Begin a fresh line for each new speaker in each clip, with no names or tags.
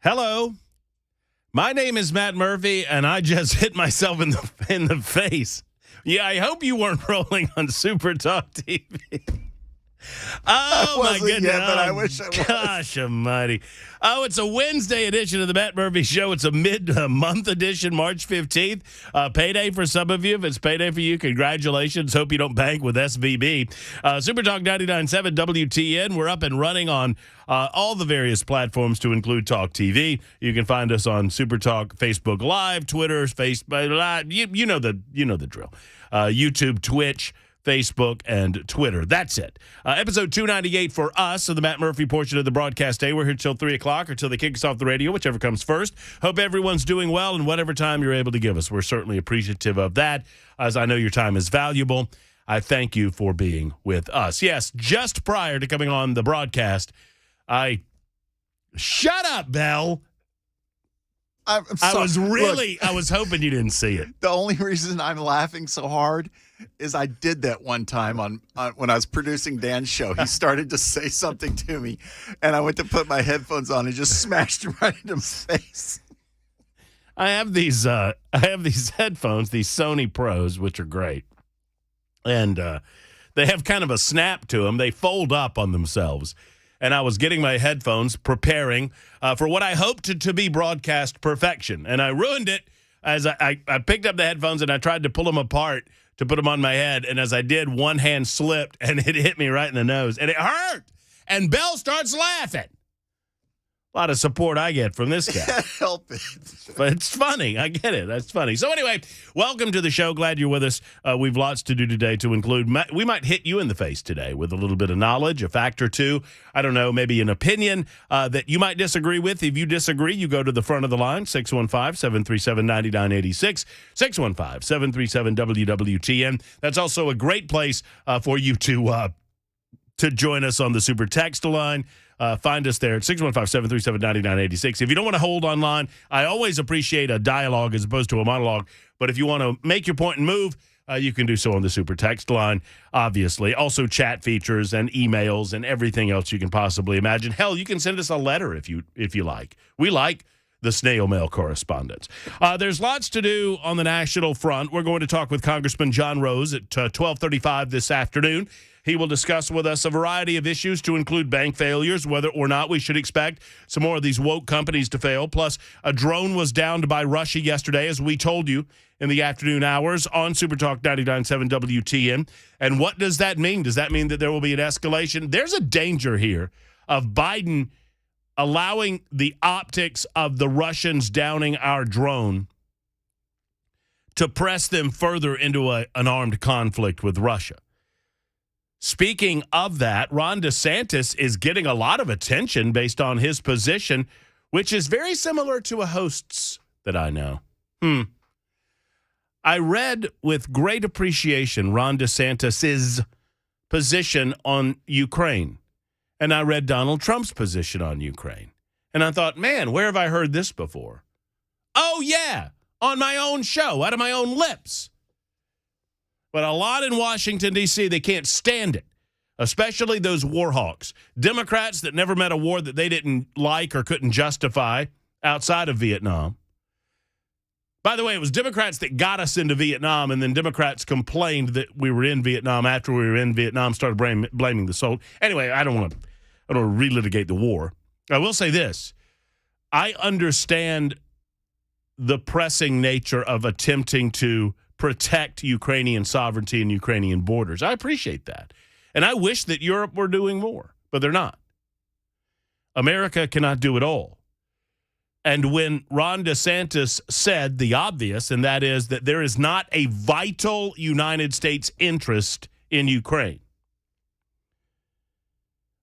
Hello. My name is Matt Murphy, and I just hit myself in the face. Yeah, I hope you weren't rolling on Supertalk TV. Oh, my goodness.
Yet, but I wish I was.
Gosh almighty. Oh, it's a Wednesday edition of the Matt Murphy Show. It's a mid-month edition, March 15th. Payday for some of you. If it's payday for you, congratulations. Hope you don't bank with SVB. Supertalk 99.7 WTN. We're up and running on all the various platforms to include Talk TV. You can find us on Supertalk, Facebook Live, Twitter, Facebook Live. You know the drill. YouTube, Twitch, Facebook, and Twitter. That's it. Episode 298 for us of the Matt Murphy portion of the broadcast day. We're here till 3 o'clock or till they kick us off the radio, whichever comes first. Hope everyone's doing well and whatever time you're able to give us. We're certainly appreciative of that, as I know your time is valuable. I thank you for being with us. Yes, just prior to coming on the broadcast, Shut up, Belle.
I'm sorry.
I was hoping you didn't see it.
The only reason I'm laughing so hard is I did that one time on when I was producing Dan's show. He started to say something to me, and I went to put my headphones on and just smashed him right in the face.
I have these headphones, these Sony Pros, which are great, and they have kind of a snap to them. They fold up on themselves. And I was getting my headphones, preparing for what I hoped to be broadcast perfection. And I ruined it as I picked up the headphones and I tried to pull them apart to put them on my head. And as I did, one hand slipped and it hit me right in the nose. And it hurt. And Belle starts laughing. A lot of support I get from this guy.
Can't help it.
But it's funny. I get it. That's funny. So anyway, welcome to the show. Glad you're with us. We've lots to do today to include. We might hit you in the face today with a little bit of knowledge, a fact or two. I don't know, maybe an opinion that you might disagree with. If you disagree, you go to the front of the line, 615-737-9986, 615-737-WWTN. That's also a great place for you to join us on the Super Text line. Find us there at 615-737-9986. If you don't want to hold online, I always appreciate a dialogue as opposed to a monologue. But if you want to make your point and move, you can do so on the Super Text line, obviously. Also chat features and emails and everything else you can possibly imagine. Hell, you can send us a letter if you like. We like the snail mail correspondence. There's lots to do on the national front. We're going to talk with Congressman John Rose at 12:35 this afternoon. He will discuss with us a variety of issues to include bank failures, whether or not we should expect some more of these woke companies to fail. Plus, a drone was downed by Russia yesterday, as we told you in the afternoon hours on Supertalk 99.7 WTN. And what does that mean? Does that mean that there will be an escalation? There's a danger here of Biden allowing the optics of the Russians downing our drone to press them further into an armed conflict with Russia. Speaking of that, Ron DeSantis is getting a lot of attention based on his position, which is very similar to a host's that I know. I read with great appreciation Ron DeSantis' position on Ukraine, and I read Donald Trump's position on Ukraine. And I thought, man, where have I heard this before? Oh, yeah, on my own show, out of my own lips. But a lot in Washington, D.C., they can't stand it, especially those war hawks. Democrats that never met a war that they didn't like or couldn't justify outside of Vietnam. By the way, it was Democrats that got us into Vietnam, and then Democrats complained that we were in Vietnam after we were in Vietnam, started blaming the soldiers. Anyway, I don't want to relitigate the war. I will say this. I understand the pressing nature of attempting to protect Ukrainian sovereignty and Ukrainian borders. I appreciate that. And I wish that Europe were doing more, but they're not. America cannot do it all. And when Ron DeSantis said the obvious, and that is that there is not a vital United States interest in Ukraine.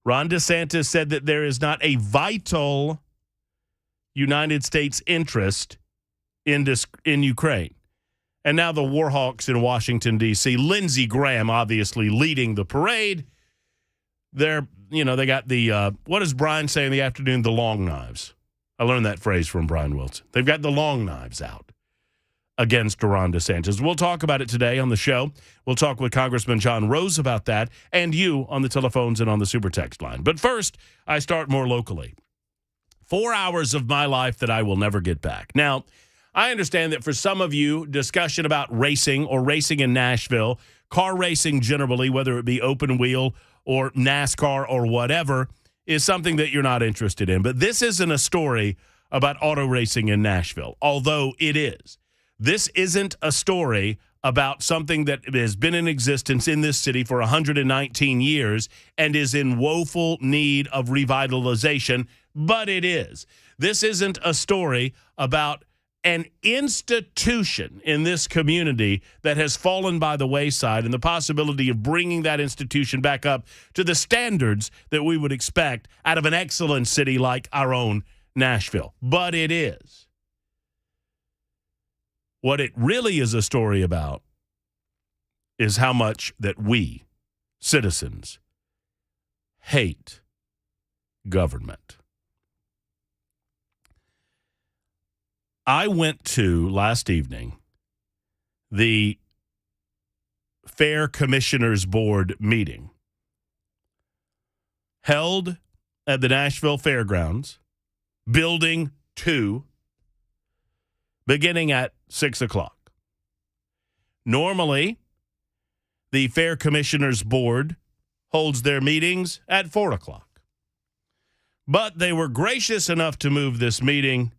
Ron DeSantis said that there is not a vital United States interest in Ukraine. And now the war hawks in Washington, D.C., Lindsey Graham obviously leading the parade. They got the, what does Brian say in the afternoon? The long knives. I learned that phrase from Brian Wilson. They've got the long knives out against Ron DeSantis. We'll talk about it today on the show. We'll talk with Congressman John Rose about that and you on the telephones and on the super text line. But first, I start more locally. 4 hours of my life that I will never get back. Now, I understand that for some of you, discussion about racing or racing in Nashville, car racing generally, whether it be open wheel or NASCAR or whatever, is something that you're not interested in. But this isn't a story about auto racing in Nashville, although it is. This isn't a story about something that has been in existence in this city for 119 years and is in woeful need of revitalization, but it is. This isn't a story about an institution in this community that has fallen by the wayside and the possibility of bringing that institution back up to the standards that we would expect out of an excellent city like our own Nashville. But it is. What it really is a story about is how much that we, citizens, hate government. I went to, last evening, the Fair Commissioners Board meeting held at the Nashville Fairgrounds, Building 2, beginning at 6 o'clock. Normally, the Fair Commissioners Board holds their meetings at 4 o'clock. But they were gracious enough to move this meeting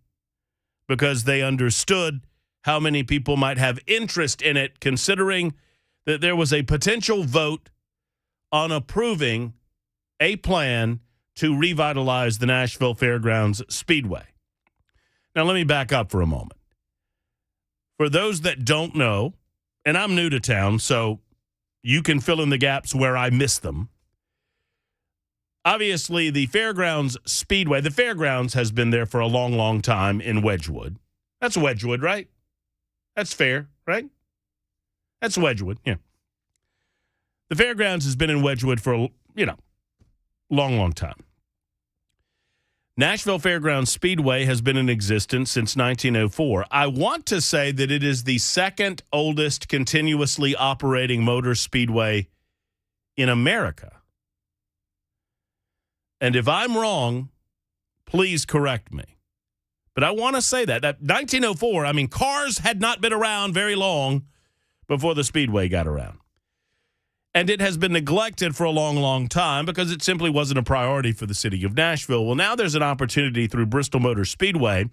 because they understood how many people might have interest in it, considering that there was a potential vote on approving a plan to revitalize the Nashville Fairgrounds Speedway. Now, let me back up for a moment. For those that don't know, and I'm new to town, so you can fill in the gaps where I miss them. Obviously, the Fairgrounds Speedway, the Fairgrounds has been there for a long, long time in Wedgwood. That's Wedgwood, right? That's fair, right? That's Wedgwood, yeah. The Fairgrounds has been in Wedgwood for, long, long time. Nashville Fairgrounds Speedway has been in existence since 1904. I want to say that it is the second oldest continuously operating motor speedway in America. And if I'm wrong, please correct me. But I want to say that 1904, cars had not been around very long before the Speedway got around. And it has been neglected for a long, long time because it simply wasn't a priority for the city of Nashville. Well, now there's an opportunity through Bristol Motor Speedway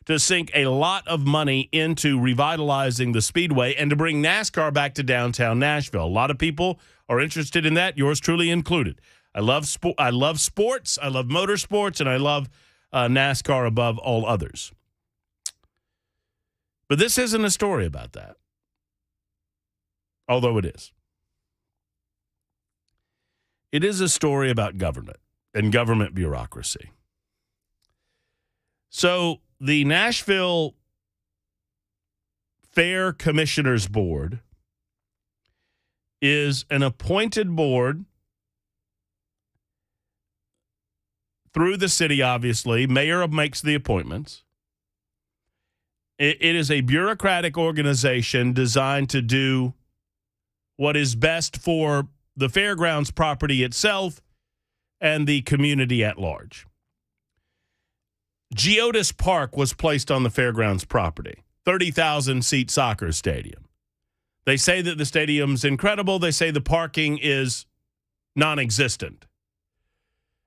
to sink a lot of money into revitalizing the Speedway and to bring NASCAR back to downtown Nashville. A lot of people are interested in that, yours truly included. I love sports, I love motorsports, and I love NASCAR above all others. But this isn't a story about that, although it is. It is a story about government and government bureaucracy. So the Nashville Fair Commissioners Board is an appointed board through the city, obviously. Mayor makes the appointments. It is a bureaucratic organization designed to do what is best for the fairgrounds property itself and the community at large. Geodis Park was placed on the fairgrounds property, 30,000-seat soccer stadium. They say that the stadium's incredible. They say the parking is non-existent.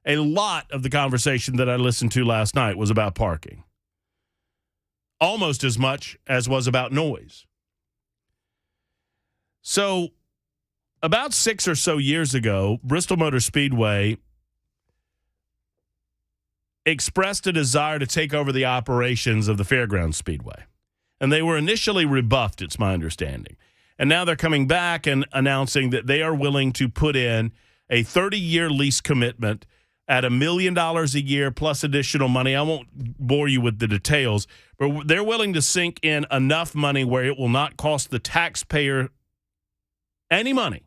A lot of the conversation that I listened to last night was about parking, almost as much as was about noise. So about 6 or so years ago, Bristol Motor Speedway expressed a desire to take over the operations of the Fairgrounds Speedway. And they were initially rebuffed, it's my understanding. And now they're coming back and announcing that they are willing to put in a 30-year lease commitment at $1 million a year plus additional money. I won't bore you with the details, but they're willing to sink in enough money where it will not cost the taxpayer any money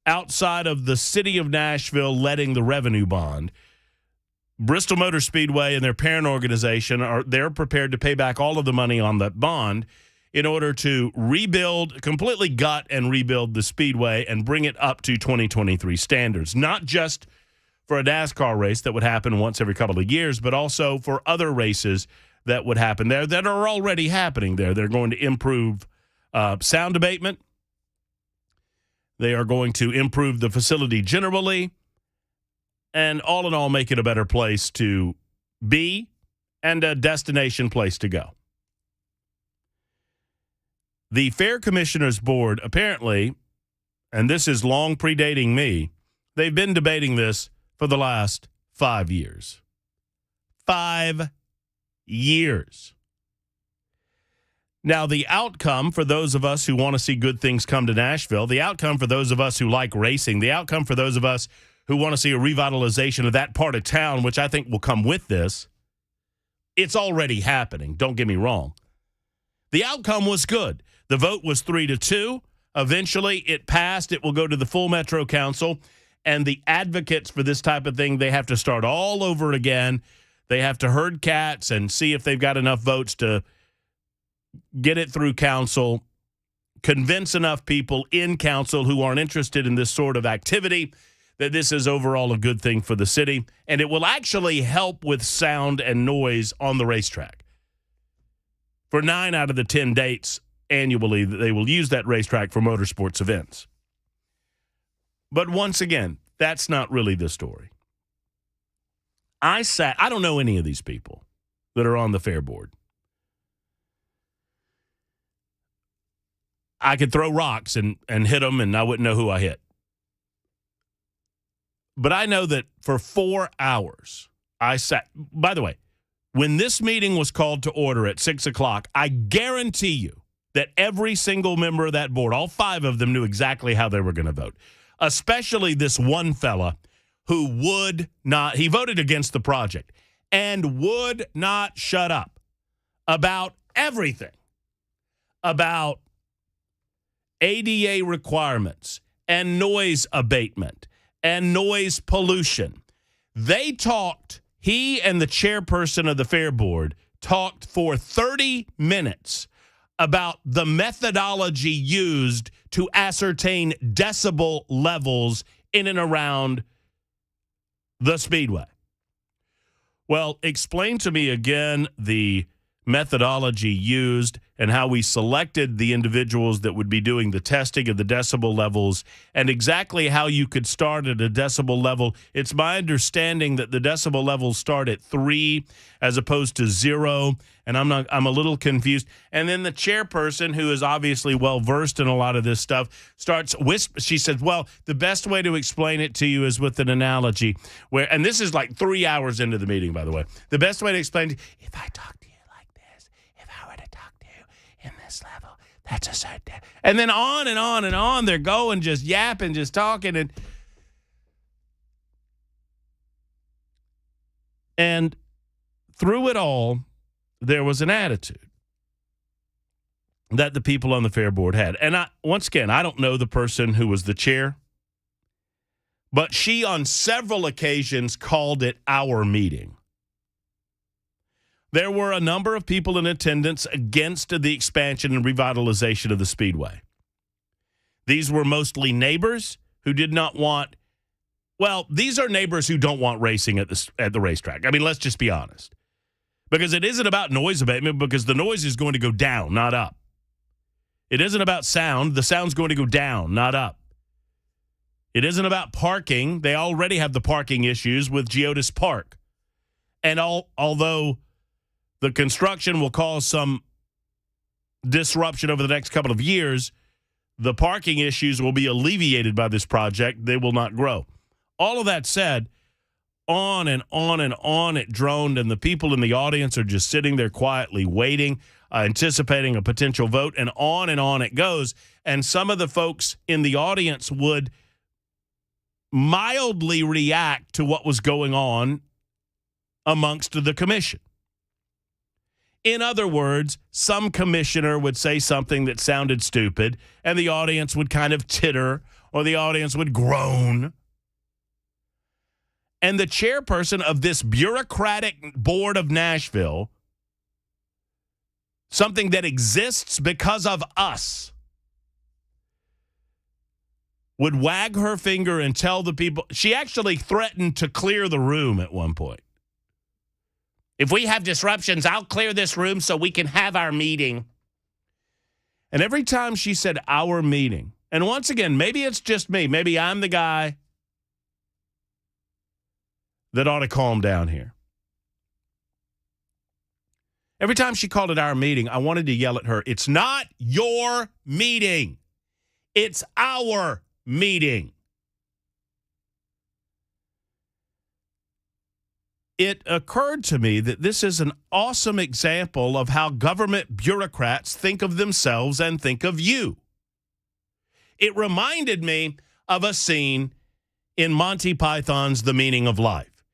outside of the city of Nashville letting the revenue bond. Bristol Motor Speedway and their parent organization they're prepared to pay back all of the money on that bond in order to rebuild, completely gut and rebuild the Speedway and bring it up to 2023 standards, not just for a NASCAR race that would happen once every couple of years, but also for other races that would happen there that are already happening there. They're going to improve sound abatement. They are going to improve the facility generally, and all in all, make it a better place to be and a destination place to go. The Fair Commissioners Board, apparently, and this is long predating me, they've been debating this for the last 5 years. 5 years. Now, the outcome for those of us who want to see good things come to Nashville, the outcome for those of us who like racing, the outcome for those of us who want to see a revitalization of that part of town, which I think will come with this, it's already happening. Don't get me wrong. The outcome was good. The vote was 3-2. Eventually, it passed. It will go to the full Metro Council. And the advocates for this type of thing, they have to start all over again. They have to herd cats and see if they've got enough votes to get it through council, convince enough people in council who aren't interested in this sort of activity that this is overall a good thing for the city. And it will actually help with sound and noise on the racetrack. For 9 out of the 10 dates annually, they will use that racetrack for motorsports events. But once again, that's not really the story. I don't know any of these people that are on the fair board. I could throw rocks and hit them, and I wouldn't know who I hit. But I know that for 4 hours, I sat. By the way, when this meeting was called to order at 6 o'clock, I guarantee you that every single member of that board, all 5 of them, knew exactly how they were going to vote. Especially this one fella who would not, he voted against the project and would not shut up about everything, about ADA requirements and noise abatement and noise pollution. They talked, he and the chairperson of the fair board talked for 30 minutes about the methodology used to ascertain decibel levels in and around the Speedway. Well, explain to me again the methodology used and how we selected the individuals that would be doing the testing of the decibel levels and exactly how you could start at a decibel level. It's my understanding that the decibel levels start at 3 as opposed to 0, and I'm a little confused. And then the chairperson, who is obviously well versed in a lot of this stuff, starts she says, well, the best way to explain it to you is with an analogy where, and this is like 3 hours into the meeting, by the way. The best way to explain it, if I talk to you like this, if I were to talk to you in this level, that's a certain, and then on and on and on they're going, just yapping, just talking, and through it all, there was an attitude that the people on the fair board had. And once again, I don't know the person who was the chair, but she on several occasions called it our meeting. There were a number of people in attendance against the expansion and revitalization of the Speedway. These were mostly neighbors who did not want, well, these are neighbors who don't want racing at the racetrack. I mean, let's just be honest. Because it isn't about noise abatement, because the noise is going to go down, not up. It isn't about sound. The sound's going to go down, not up. It isn't about parking. They already have the parking issues with Geodis Park. And although the construction will cause some disruption over the next couple of years, the parking issues will be alleviated by this project. They will not grow. All of that said, on and on and on it droned, and the people in the audience are just sitting there quietly waiting, anticipating a potential vote, and on it goes. And some of the folks in the audience would mildly react to what was going on amongst the commission. In other words, some commissioner would say something that sounded stupid, and the audience would kind of titter, or the audience would groan. And the chairperson of this bureaucratic board of Nashville, something that exists because of us, would wag her finger and tell the people. She actually threatened to clear the room at one point. If we have disruptions, I'll clear this room so we can have our meeting. And every time she said our meeting, and once again, maybe it's just me. Maybe I'm the guy that ought to calm down here. Every time she called it our meeting, I wanted to yell at her, it's not your meeting. It's our meeting. It occurred to me that this is an awesome example of how government bureaucrats think of themselves and think of you. It reminded me of a scene in Monty Python's The Meaning of Life.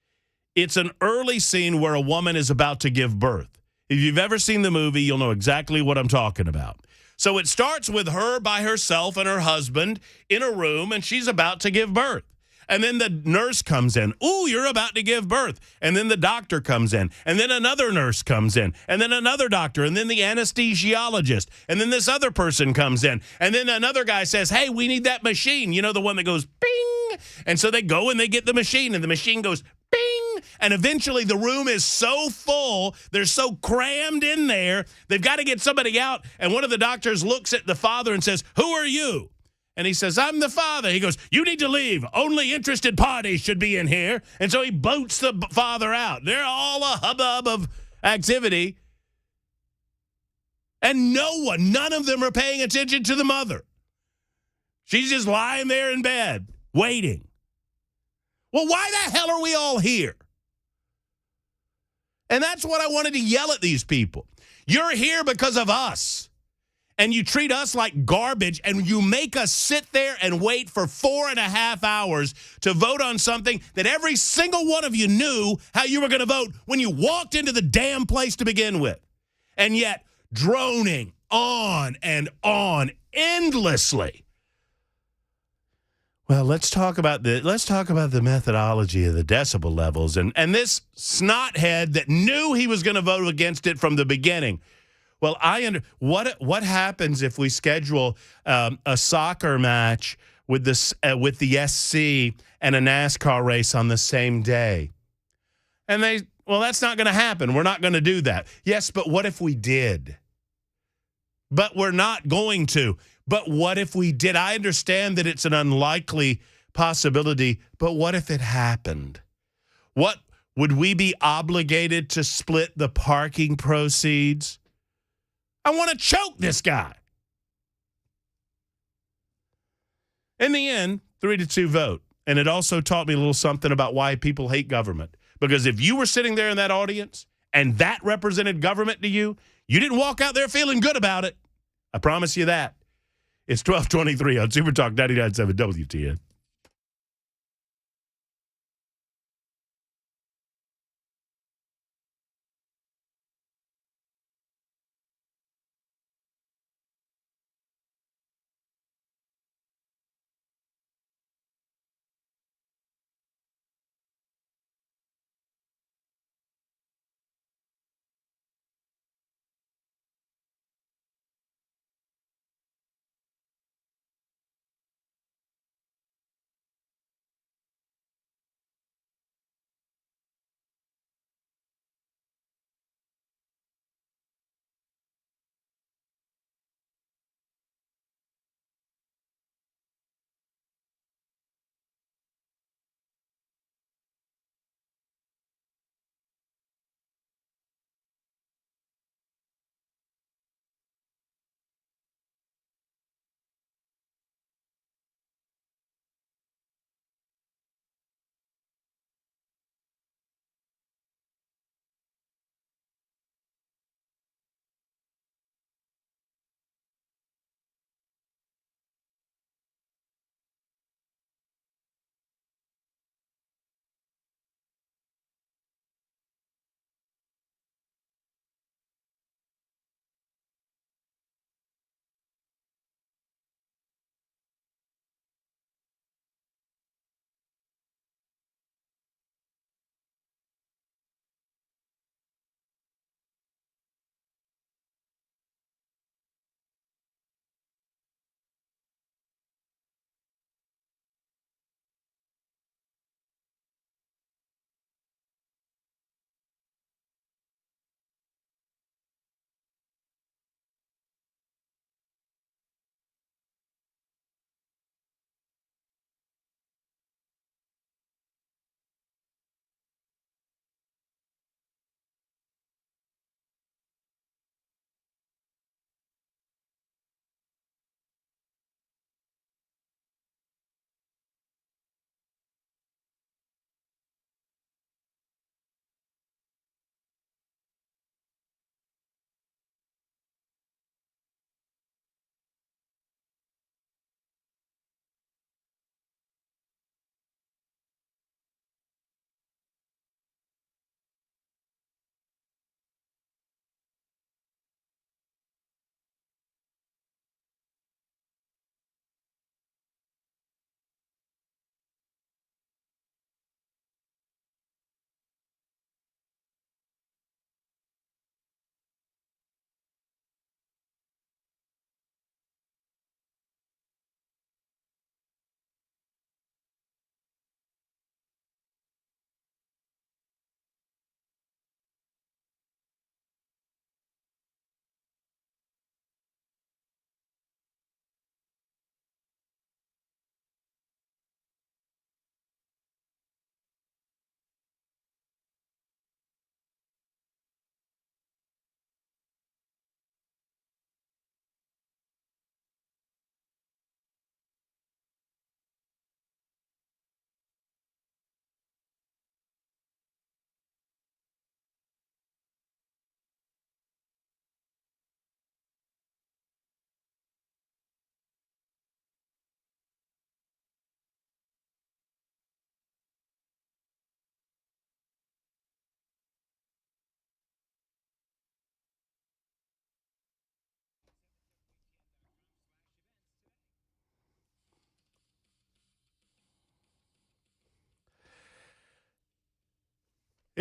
It's an early scene where a woman is about to give birth. If you've ever seen the movie, you'll know exactly what I'm talking about. So it starts with her by herself and her husband in a room, and she's about to give birth. And then the nurse comes in. Ooh, you're about to give birth. And then the doctor comes in. And then another nurse comes in. And then another doctor. And then the anesthesiologist. And then this other person comes in. And then another guy says, hey, we need that machine. You know, the one that goes bing. And so they go and they get the machine. And the machine goes bing. And eventually the room is so full. They're so crammed in there. They've got to get somebody out. And one of the doctors looks at the father and says, who are you? And he says, I'm the father. He goes, you need to leave. Only interested parties should be in here. And so he boats the father out. They're all a hubbub of activity. And none of them are paying attention to the mother. She's just lying there in bed, waiting. Well, why the hell are we all here? And that's what I wanted to yell at these people. You're here because of us. And you treat us like garbage, and you make us sit there and wait for 4.5 hours to vote on something that every single one of you knew how you were going to vote when you walked into the damn place to begin with. And yet, droning on and on endlessly. Well, let's talk about the methodology of the decibel levels. And this snothead that knew he was going to vote against it from the beginning. Well, what happens if we schedule a soccer match with the SC and a NASCAR race on the same day? And that's not going to happen. We're not going to do that. Yes, but what if we did? But we're not going to. But what if we did? I understand that it's an unlikely possibility, but what if it happened? What would we be obligated to split the parking proceeds? I want to choke this guy. In the end, 3-2 vote. And it also taught me a little something about why people hate government. Because if you were sitting there in that audience and that represented government to you, you didn't walk out there feeling good about it. I promise you that. It's 12:23 on Supertalk 99.7 WTN.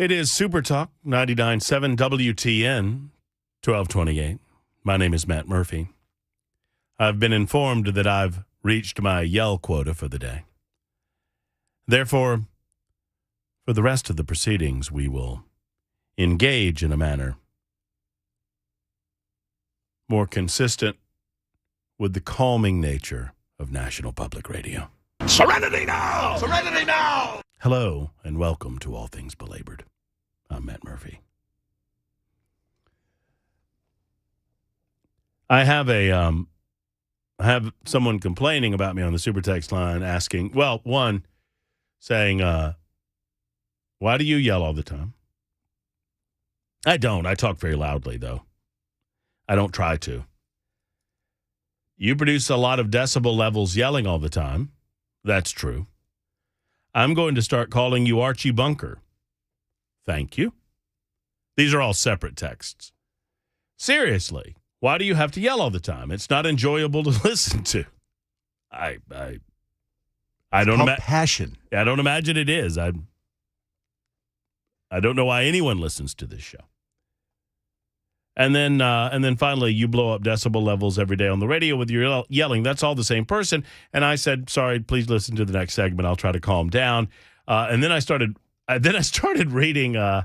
It is Supertalk 99.7 WTN 1228. My name is Matt Murphy. I've been informed that I've reached my yell quota for the day. Therefore, for the rest of the proceedings, we will engage in a manner more consistent with the calming nature of National Public Radio.
Serenity now! Serenity now!
Hello, and welcome to All Things Belabored. I'm Matt Murphy. I have someone complaining about me on the super text line asking, well, one saying, why do you yell all the time? I don't. I talk very loudly, though. I don't try to. You produce a lot of decibel levels yelling all the time. That's true. I'm going to start calling you Archie Bunker. Thank you. These are all separate texts. Seriously, why do you have to yell all the time? It's not enjoyable to listen to. I don't imagine
passion.
I don't imagine it is. I don't know why anyone listens to this show. And then finally, you blow up decibel levels every day on the radio with your yelling. That's all the same person. And I said, sorry, please listen to the next segment. I'll try to calm down. And then I started reading. I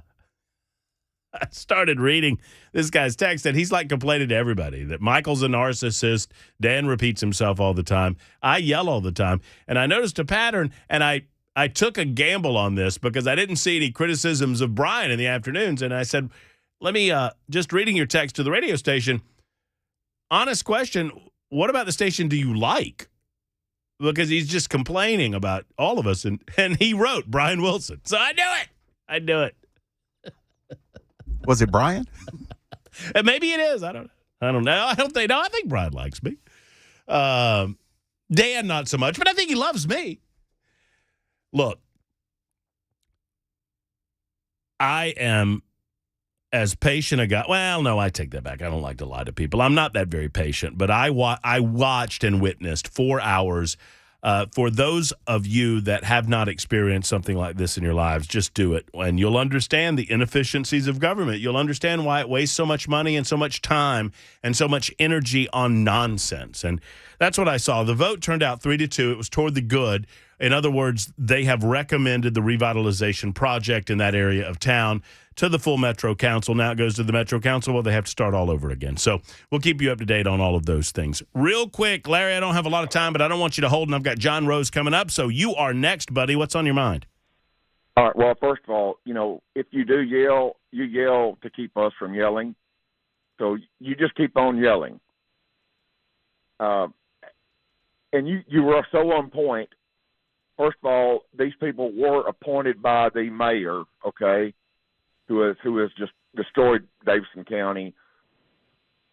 started reading this guy's text, and he's like complaining to everybody that Michael's a narcissist. Dan repeats himself all the time. I yell all the time. And I noticed a pattern, and I took a gamble on this because I didn't see any criticisms of Brian in the afternoons. And I said, let me, just reading your text to the radio station, honest question, what about the station do you like? Because he's just complaining about all of us. And he wrote Brian Wilson. So I knew it.
Was it Brian?
And maybe it is. I don't know. I think Brian likes me. Dan, not so much, but I think he loves me. Look, I am as patient a guy. Well, no, I take that back. I don't like to lie to people. I'm not that very patient, but I watched and witnessed 4 hours. For those of you that have not experienced something like this in your lives, just do it, and you'll understand the inefficiencies of government. You'll understand why it wastes so much money and so much time and so much energy on nonsense. And that's what I saw. The vote turned out 3-2. It was toward the good. In other words, they have recommended the revitalization project in that area of town to the full Metro Council. Now it goes to the Metro Council. Well, they have to start all over again. So we'll keep you up to date on all of those things. Real quick, Larry, I don't have a lot of time, but I don't want you to hold, and I've got John Rose coming up. So you are next, buddy. What's on your mind?
All right. Well, first of all, if you do yell, you yell to keep us from yelling. So you just keep on yelling. And you were so on point. First of all, these people were appointed by the mayor, okay, who has just destroyed Davidson County.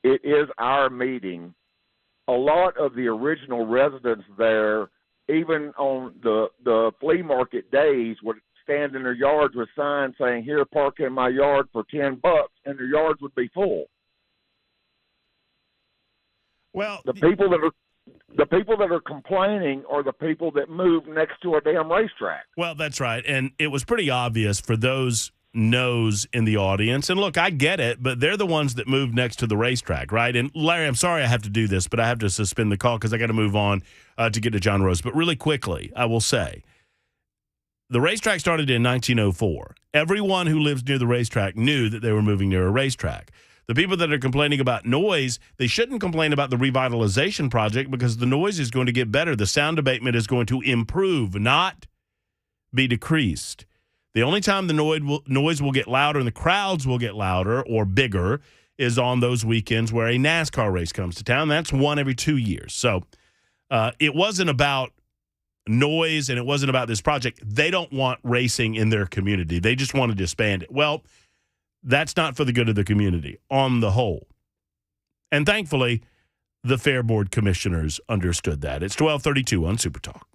It is our meeting. A lot of the original residents there, even on the flea market days, would stand in their yards with signs saying, "Here, park in my yard for $10," and their yards would be full.
Well,
the people that are complaining are the people that move next to a damn racetrack.
Well, that's right. And it was pretty obvious for those no's in the audience. And look, I get it, but they're the ones that moved next to the racetrack, right? And Larry, I'm sorry I have to do this, but I have to suspend the call because I got to move on to get to John Rose. But really quickly, I will say, the racetrack started in 1904. Everyone who lives near the racetrack knew that they were moving near a racetrack. The people that are complaining about noise, they shouldn't complain about the revitalization project because the noise is going to get better. The sound abatement is going to improve, not be decreased. The only time the noise will get louder and the crowds will get louder or bigger is on those weekends where a NASCAR race comes to town. That's one every 2 years. So it wasn't about noise and it wasn't about this project. They don't want racing in their community. They just want to disband it. Well, that's not for the good of the community on the whole. And thankfully, the Fair Board commissioners understood that. It's 12:32 on Super Talk.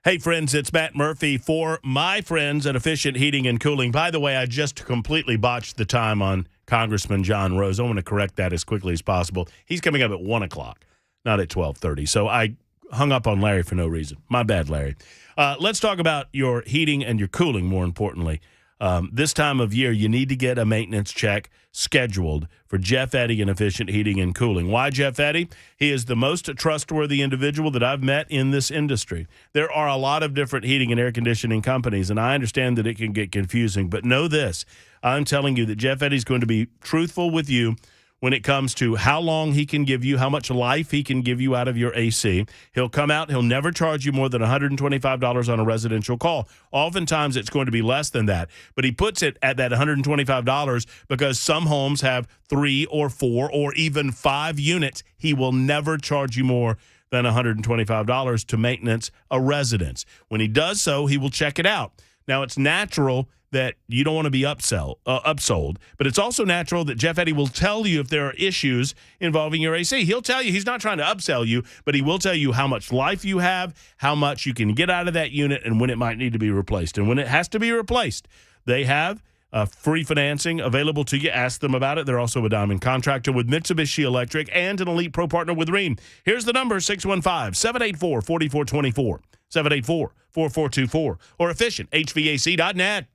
Hey, friends, it's Matt Murphy for my friends at Efficient Heating and Cooling. By the way, I just completely botched the time on Congressman John Rose. I want to correct that as quickly as possible. He's coming up at 1 o'clock, not at 12:30. So I hung up on Larry for no reason. My bad, Larry. Let's talk about your heating and your cooling, more importantly. This time of year, you need to get a maintenance check scheduled for Jeff Eddy and Efficient Heating and Cooling. Why Jeff Eddy? He is the most trustworthy individual that I've met in this industry. There are a lot of different heating and air conditioning companies, and I understand that it can get confusing, but know this. I'm telling you that Jeff Eddy is going to be truthful with you when it comes to how long he can give you, how much life he can give you out of your AC. He'll come out. He'll never charge you more than $125 on a residential call. Oftentimes, it's going to be less than that. But he puts it at that $125 because some homes have 3 or 4 or even 5 units. He will never charge you more than $125 to maintenance a residence. When he does so, he will check it out. Now, it's natural that you don't want to be upsold, but it's also natural that Jeff Eddy will tell you if there are issues involving your AC. He'll tell you, he's not trying to upsell you, but he will tell you how much life you have, how much you can get out of that unit, and when it might need to be replaced. And when it has to be replaced, they have free financing available to you. Ask them about it. They're also a diamond contractor with Mitsubishi Electric and an elite pro partner with Rheem. Here's the number, 615-784-4424, 784-4424, or efficienthvac.net.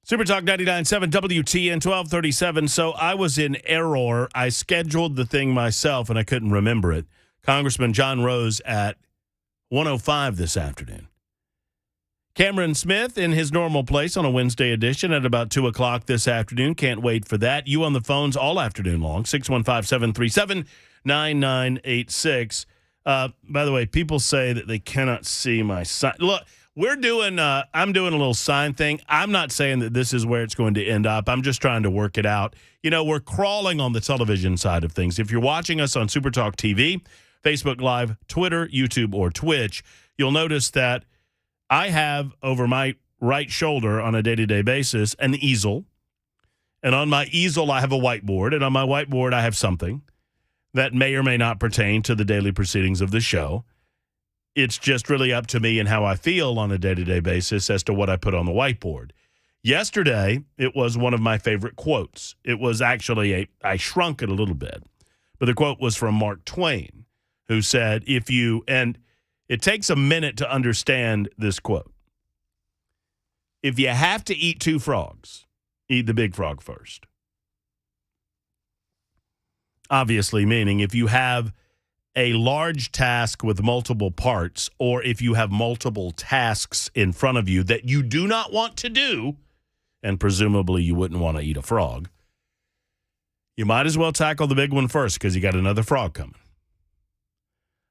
Supertalk 99.7 WTN 1237. So I was in error. I scheduled the thing myself, and I couldn't remember it. Congressman John Rose at 1:05 this afternoon. Cameron Smith in his normal place on a Wednesday edition at about 2 o'clock this afternoon. Can't wait for that. You on the phones all afternoon long, 615-737-9986. By the way, people say that they cannot see my sign. Look. I'm doing a little sign thing. I'm not saying that this is where it's going to end up. I'm just trying to work it out. You know, we're crawling on the television side of things. If you're watching us on Supertalk TV, Facebook Live, Twitter, YouTube, or Twitch, you'll notice that I have over my right shoulder on a day-to-day basis an easel. And on my easel, I have a whiteboard. And on my whiteboard, I have something that may or may not pertain to the daily proceedings of the show. It's just really up to me and how I feel on a day-to-day basis as to what I put on the whiteboard. Yesterday, it was one of my favorite quotes. It was actually I shrunk it a little bit. But the quote was from Mark Twain, who said, and it takes a minute to understand this quote. If you have to eat 2 frogs, eat the big frog first. Obviously, meaning if you have a large task with multiple parts, or if you have multiple tasks in front of you that you do not want to do, and presumably you wouldn't want to eat a frog, you might as well tackle the big one first because you got another frog coming.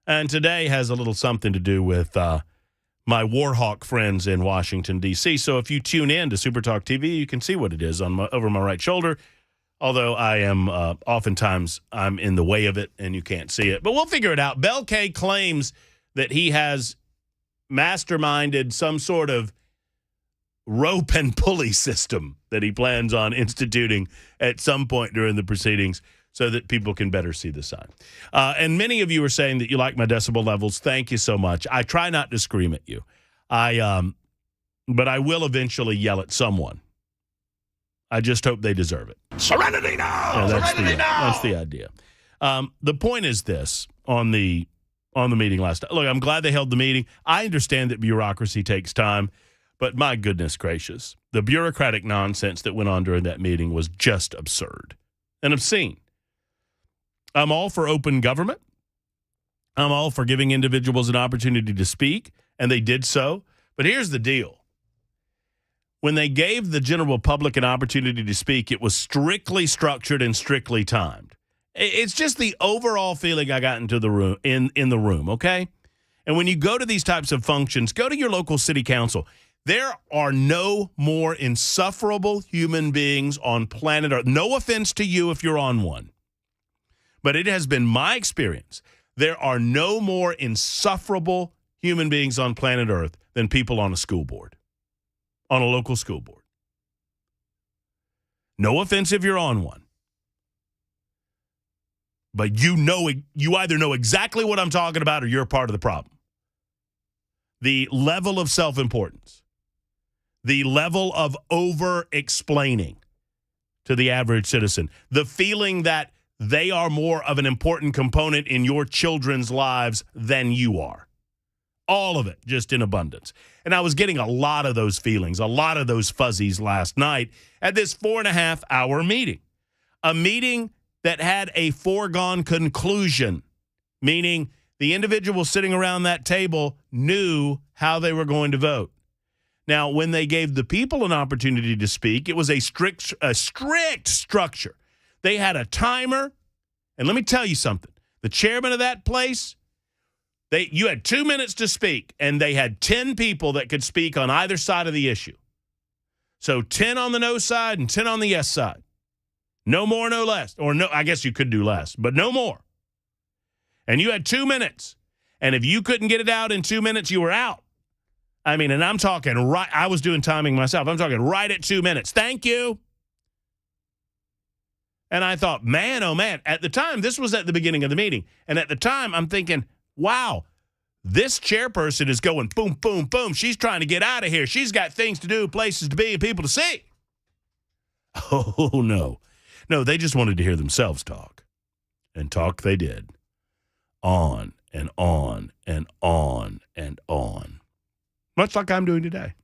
And today has a little something to do with my Warhawk friends in Washington, D.C. So if you tune in to Supertalk TV, you can see what it is over my right shoulder. Although I am oftentimes I'm in the way of it and you can't see it. But we'll figure it out. Bel K claims that he has masterminded some sort of rope and pulley system that he plans on instituting at some point during the proceedings so that people can better see the sign. And many of you are saying that you like my decibel levels. Thank you so much. I try not to scream at you. But I will eventually yell at someone. I just hope they deserve it.
Serenity now!
Yeah,
Serenity now!
That's the idea. The point is this on the meeting last night. Look, I'm glad they held the meeting. I understand that bureaucracy takes time, but my goodness gracious, the bureaucratic nonsense that went on during that meeting was just absurd and obscene. I'm all for open government. I'm all for giving individuals an opportunity to speak, and they did so. But here's the deal. When they gave the general public an opportunity to speak, it was strictly structured and strictly timed. It's just the overall feeling I got into the room in the room, okay? And when you go to these types of functions, go to your local city council. There are no more insufferable human beings on planet Earth. No offense to you if you're on one. But it has been my experience. There are no more insufferable human beings on planet Earth than people on a school board. On a local school board. No offense if you're on one. But you either know exactly what I'm talking about or you're part of the problem. The level of self-importance. The level of over-explaining to the average citizen. The feeling that they are more of an important component in your children's lives than you are. All of it, just in abundance. And I was getting a lot of those feelings, a lot of those fuzzies last night at this 4.5-hour meeting. A meeting that had a foregone conclusion, meaning the individual sitting around that table knew how they were going to vote. Now, when they gave the people an opportunity to speak, it was a strict structure. They had a timer, and let me tell you something. The chairman of that place, you had 2 minutes to speak, and they had 10 people that could speak on either side of the issue. So 10 on the no side and 10 on the yes side. No more, no less. Or no, I guess you could do less, but no more. And you had 2 minutes. And if you couldn't get it out in 2 minutes, you were out. I mean, and I'm talking right, I was doing timing myself. I'm talking right at 2 minutes. Thank you. And I thought, man, oh man, at the time, this was at the beginning of the meeting. And at the time, I'm thinking, wow, this chairperson is going boom, boom, boom. She's trying to get out of here. She's got things to do, places to be, and people to see. Oh, no. No, they just wanted to hear themselves talk. And talk they did. On and on and on and on. Much like I'm doing today.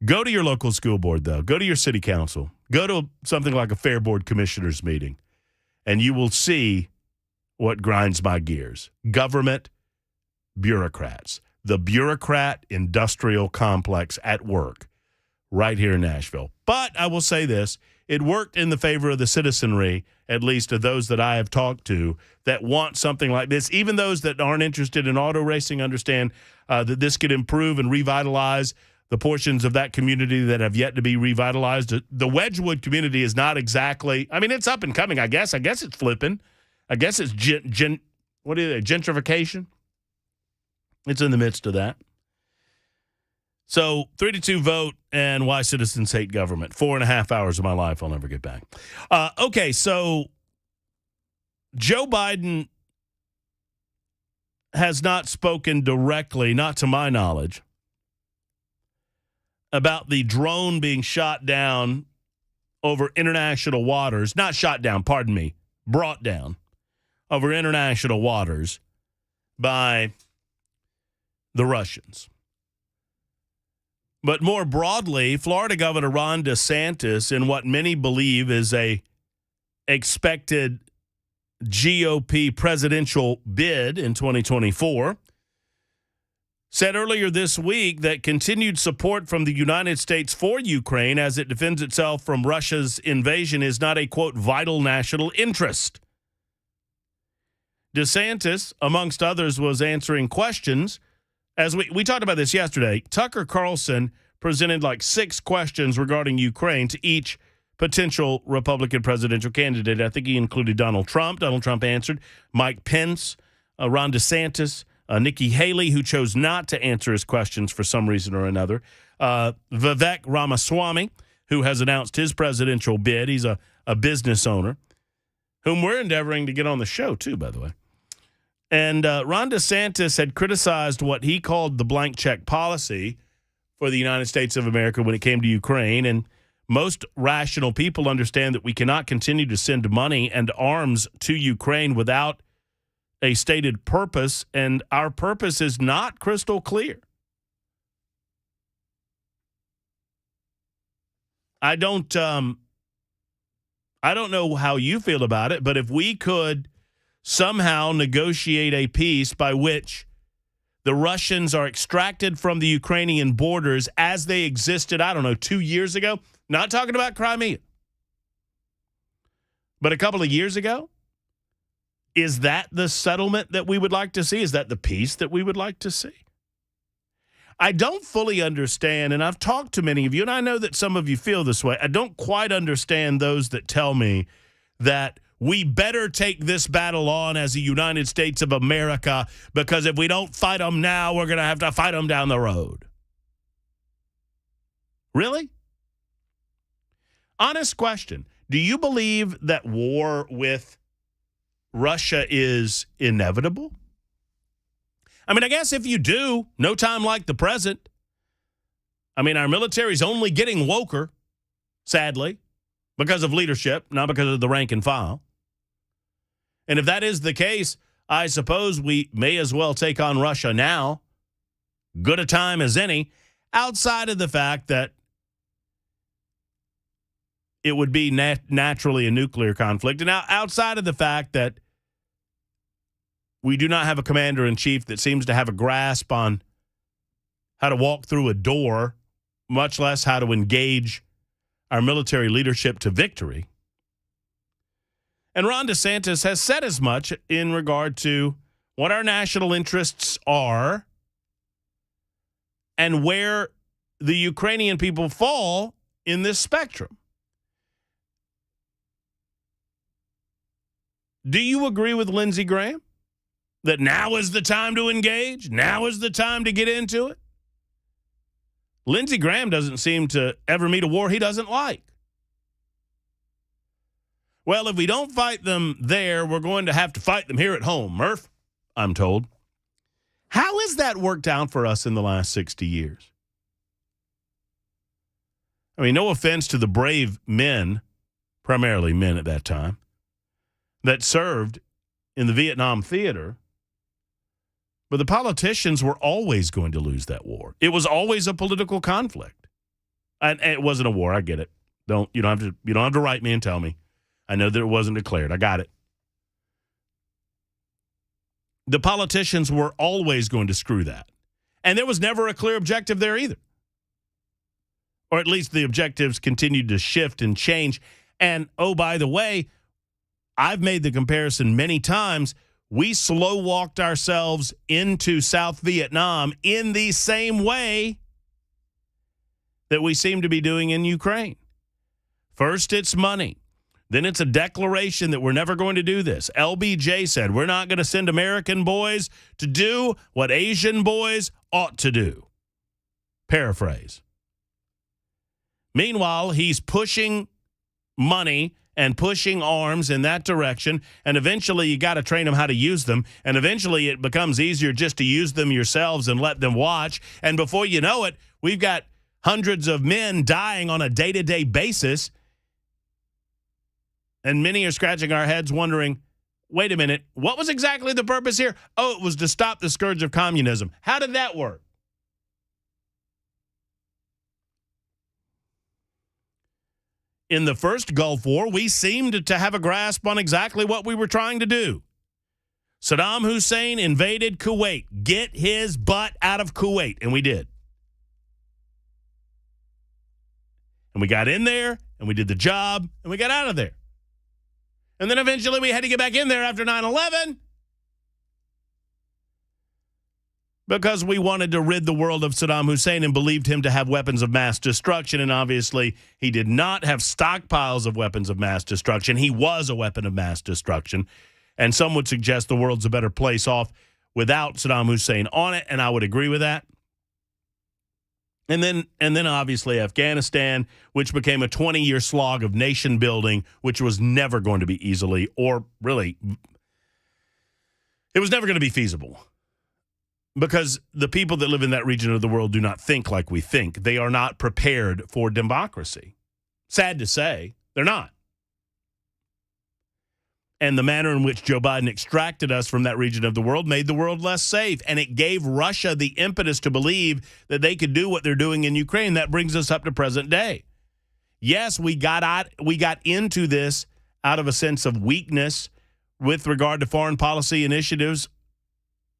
Go to your local school board, though. Go to your city council. Go to something like a Fair Board Commissioners meeting, and you will see what grinds my gears. Government bureaucrats. The bureaucrat industrial complex at work right here in Nashville. But I will say this. It worked in the favor of the citizenry, at least of those that I have talked to, that want something like this. Even those that aren't interested in auto racing understand that this could improve and revitalize the portions of that community that have yet to be revitalized. The Wedgwood community is not exactly, I mean, it's up and coming, I guess. I guess it's flipping. I guess it's gentrification. It's in the midst of that. So 3-2 vote and why citizens hate government. 4.5 hours of my life I'll never get back. Okay, so Joe Biden has not spoken directly, not to my knowledge, about the drone being shot down over international waters. Not shot down, pardon me, brought down over international waters by the Russians. But more broadly, Florida Governor Ron DeSantis, in what many believe is a expected GOP presidential bid in 2024, said earlier this week that continued support from the United States for Ukraine as it defends itself from Russia's invasion is not a, quote, vital national interest. DeSantis, amongst others, was answering questions. As we talked about this yesterday, Tucker Carlson presented like 6 questions regarding Ukraine to each potential Republican presidential candidate. I think he included Donald Trump. Donald Trump answered. Mike Pence, Ron DeSantis, Nikki Haley, who chose not to answer his questions for some reason or another. Vivek Ramaswamy, who has announced his presidential bid. He's a business owner, whom we're endeavoring to get on the show too, by the way. And Ron DeSantis had criticized what he called the blank check policy for the United States of America when it came to Ukraine. And most rational people understand that we cannot continue to send money and arms to Ukraine without a stated purpose, and our purpose is not crystal clear. I don't know how you feel about it, but if we could somehow negotiate a peace by which the Russians are extracted from the Ukrainian borders as they existed, 2 years ago. Not talking about Crimea, but a couple of years ago. Is that the settlement that we would like to see? Is that the peace that we would like to see? I don't fully understand, and I've talked to many of you, and I know that some of you feel this way. I don't quite understand those that tell me that we better take this battle on as the United States of America because if we don't fight them now, we're going to have to fight them down the road. Really? Honest question. Do you believe that war with Russia is inevitable? I mean, I guess if you do, no time like the present. I mean, our military's only getting woker, sadly, because of leadership, not because of the rank and file. And if that is the case, I suppose we may as well take on Russia now. Good a time as any, outside of the fact that it would be naturally a nuclear conflict. And outside of the fact that we do not have a commander-in-chief that seems to have a grasp on how to walk through a door, much less how to engage our military leadership to victory. And Ron DeSantis has said as much in regard to what our national interests are and where the Ukrainian people fall in this spectrum. Do you agree with Lindsey Graham that now is the time to engage? Now is the time to get into it? Lindsey Graham doesn't seem to ever meet a war he doesn't like. Well, if we don't fight them there, we're going to have to fight them here at home, Murph, I'm told. How has that worked out for us in the last 60 years? I mean, no offense to the brave men, primarily men at that time, that served in the Vietnam theater, but the politicians were always going to lose that war. It was always a political conflict. And it wasn't a war, I get it. You don't have to write me and tell me. I know that it wasn't declared. I got it. The politicians were always going to screw that. And there was never a clear objective there either. Or at least the objectives continued to shift and change. And, oh, by the way, I've made the comparison many times. We slow-walked ourselves into South Vietnam in the same way that we seem to be doing in Ukraine. First, it's money. Then it's a declaration that we're never going to do this. LBJ said we're not going to send American boys to do what Asian boys ought to do. Paraphrase. Meanwhile, he's pushing money and pushing arms in that direction, and eventually you got to train them how to use them, and eventually it becomes easier just to use them yourselves and let them watch, and before you know it, we've got hundreds of men dying on a day-to-day basis, and many are scratching our heads wondering, wait a minute, what was exactly the purpose here? Oh, it was to stop the scourge of communism. How did that work? In the first Gulf War, we seemed to have a grasp on exactly what we were trying to do. Saddam Hussein invaded Kuwait. Get his butt out of Kuwait. And we did. And we got in there, and we did the job, and we got out of there. And then eventually we had to get back in there after 9/11 because we wanted to rid the world of Saddam Hussein and believed him to have weapons of mass destruction. And obviously, he did not have stockpiles of weapons of mass destruction. He was a weapon of mass destruction. And some would suggest the world's a better place off without Saddam Hussein on it, and I would agree with that. And then obviously Afghanistan, which became a 20-year slog of nation building, which was never going to be easily, or really, it was never going to be feasible. Because the people that live in that region of the world do not think like we think. They are not prepared for democracy. Sad to say, they're not. And the manner in which Joe Biden extracted us from that region of the world made the world less safe. And it gave Russia the impetus to believe that they could do what they're doing in Ukraine. That brings us up to present day. Yes, we got into this out of a sense of weakness with regard to foreign policy initiatives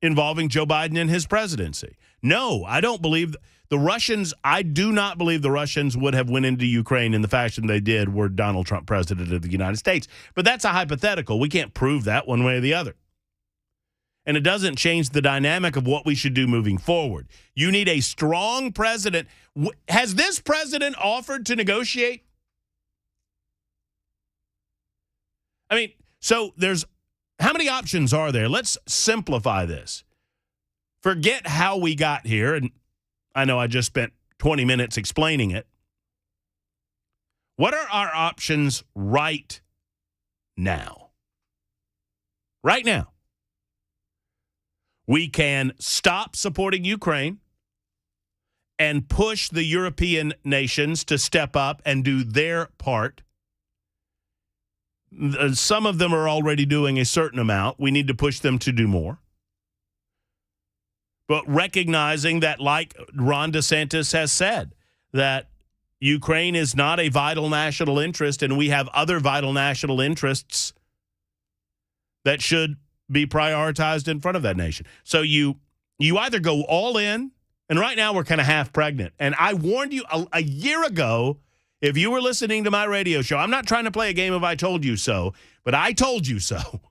involving Joe Biden and his presidency. No, I don't believe the Russians. I do not believe the Russians would have went into Ukraine in the fashion they did were Donald Trump president of the United States. But that's a hypothetical. We can't prove that one way or the other. And it doesn't change the dynamic of what we should do moving forward. You need a strong president. Has this president offered to negotiate? I mean, so there's how many options are there? Let's simplify this. Forget how we got here, and I know I just spent 20 minutes explaining it. What are our options right now? Right now. We can stop supporting Ukraine and push the European nations to step up and do their part. Some of them are already doing a certain amount. We need to push them to do more. But recognizing that, like Ron DeSantis has said, that Ukraine is not a vital national interest and we have other vital national interests that should be prioritized in front of that nation. So you either go all in, and right now we're kind of half pregnant. And I warned you a year ago, if you were listening to my radio show, I'm not trying to play a game of I told you so, but I told you so,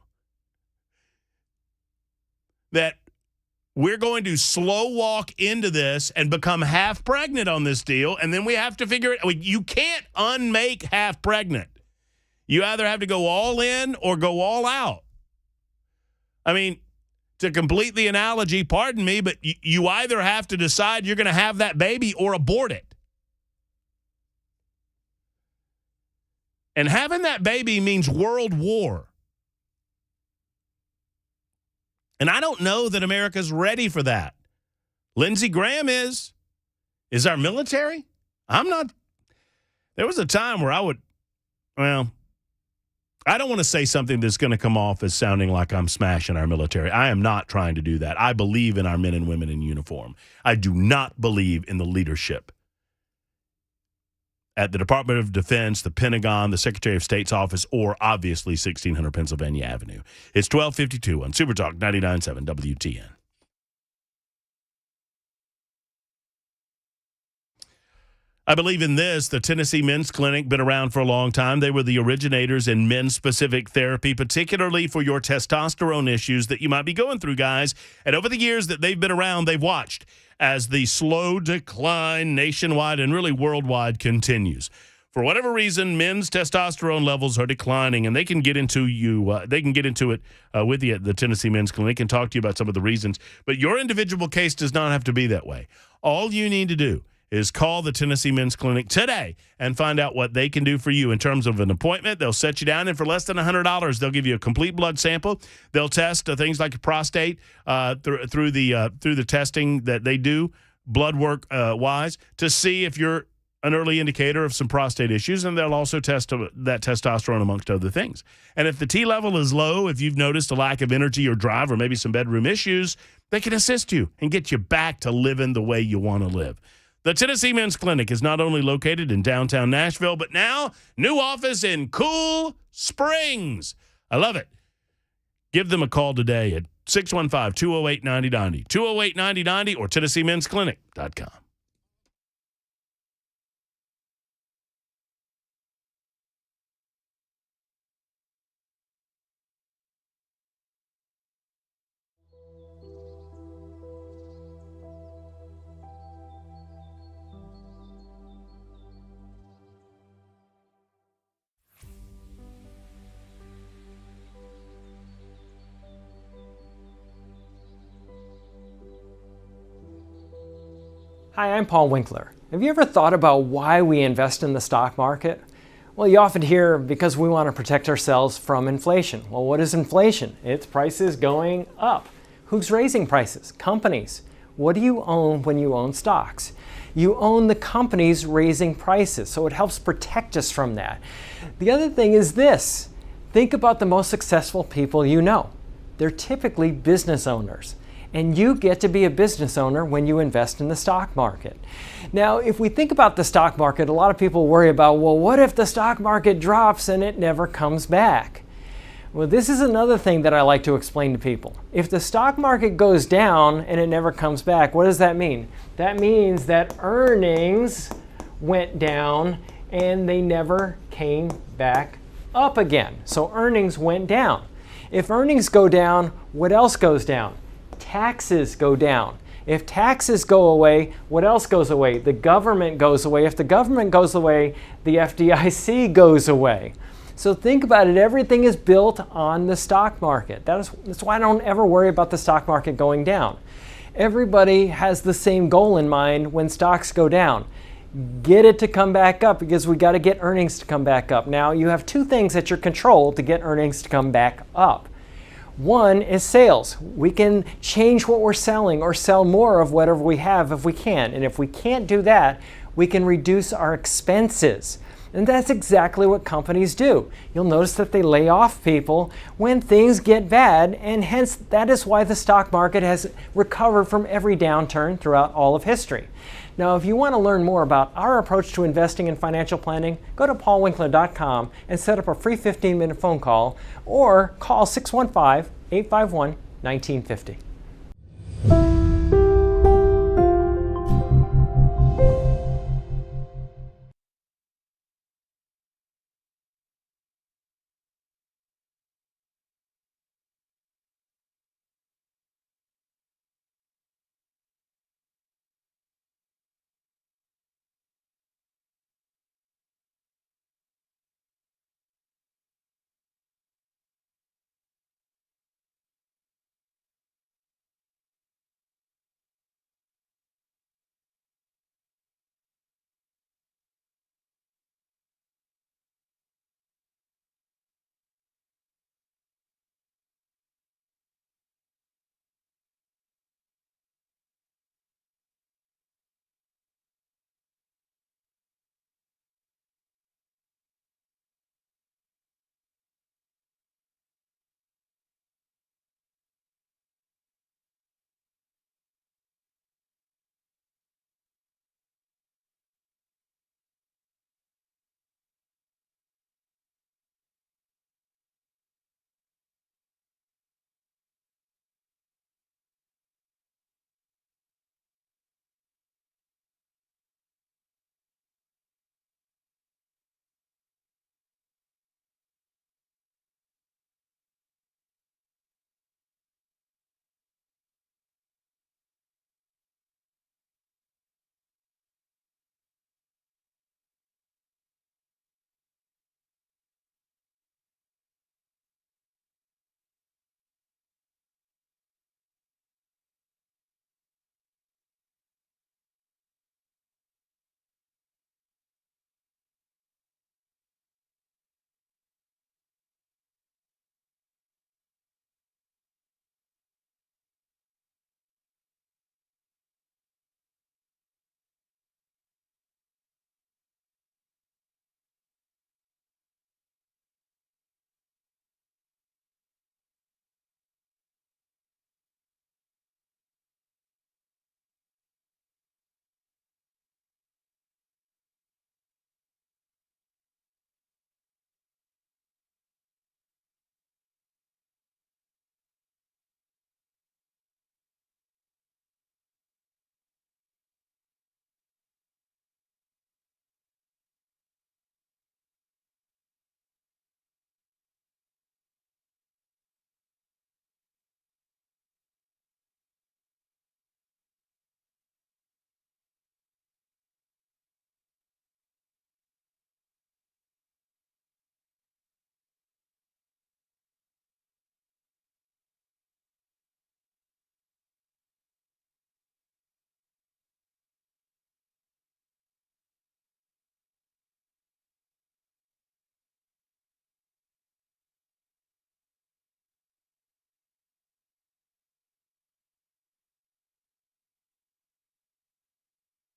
that we're going to slow walk into this and become half pregnant on this deal, and then we have to figure it. You can't unmake half pregnant. You either have to go all in or go all out. I mean, to complete the analogy, pardon me, but you either have to decide you're going to have that baby or abort it. And having that baby means world war. And I don't know that America's ready for that. Lindsey Graham is. Is our military? I'm not. There was a time where I don't want to say something that's going to come off as sounding like I'm smashing our military. I am not trying to do that. I believe in our men and women in uniform. I do not believe in the leadership at the Department of Defense, the Pentagon, the Secretary of State's office, or obviously 1600 Pennsylvania Avenue. It's 1252 on Supertalk 99.7 WTN. I believe in this. The Tennessee Men's Clinic, been around for a long time. They were the originators in men's-specific therapy, particularly for your testosterone issues that you might be going through, guys. And over the years that they've been around, they've watched as the slow decline nationwide and really worldwide continues. for whatever reason, men's testosterone levels are declining, and they can get into it with you at the Tennessee Men's Clinic and talk to you about some of the reasons. But your individual case does not have to be that way. All you need to do is call the Tennessee Men's Clinic today and find out what they can do for you in terms of an appointment. They'll set you down, and for less than $100, they'll give you a complete blood sample. They'll test things like your prostate through the testing that they do, blood work wise, to see if you're an early indicator of some prostate issues, and they'll also test that testosterone amongst other things. And if the T level is low, if you've noticed a lack of energy or drive or maybe some bedroom issues, they can assist you and get you back to living the way you want to live. The Tennessee Men's Clinic is not only located in downtown Nashville, but now new office in Cool Springs. I love it. Give them a call today at 615-208-9090, 208-9090, or TennesseeMen'sClinic.com.
Hi, I'm Paul Winkler. Have you ever thought about why we invest in the stock market? Well, you often hear because we want to protect ourselves from inflation. Well, what is inflation? It's prices going up. Who's raising prices? Companies. What do you own when you own stocks? You own the companies raising prices, so it helps protect us from that. The other thing is this. Think about the most successful people you know. They're typically business owners. And you get to be a business owner when you invest in the stock market. Now, if we think about the stock market, a lot of people worry about, well, what if the stock market drops and it never comes back? Well, this is another thing that I like to explain to people. If the stock market goes down and it never comes back, what does that mean? That means that earnings went down and they never came back up again. So earnings went down. If earnings go down, what else goes down? Taxes go down. If taxes go away, what else goes away? The government goes away. If the government goes away, the FDIC goes away. So think about it. Everything is built on the stock market. That's why I don't ever worry about the stock market going down. Everybody has the same goal in mind when stocks go down. Get it to come back up, because we got to get earnings to come back up. Now, you have two things at your control to get earnings to come back up. One is sales. We can change what we're selling or sell more of whatever we have if we can. And if we can't do that, we can reduce our expenses. And that's exactly what companies do. You'll notice that they lay off people when things get bad, and hence that is why the stock market has recovered from every downturn throughout all of history. Now, if you want to learn more about our approach to investing and financial planning, go to paulwinkler.com and set up a free 15-minute phone call, or call 615-851-1950.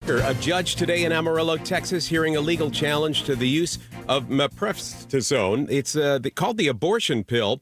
A judge today in Amarillo, Texas, hearing a legal challenge to the use of mifepristone. It's called the abortion pill.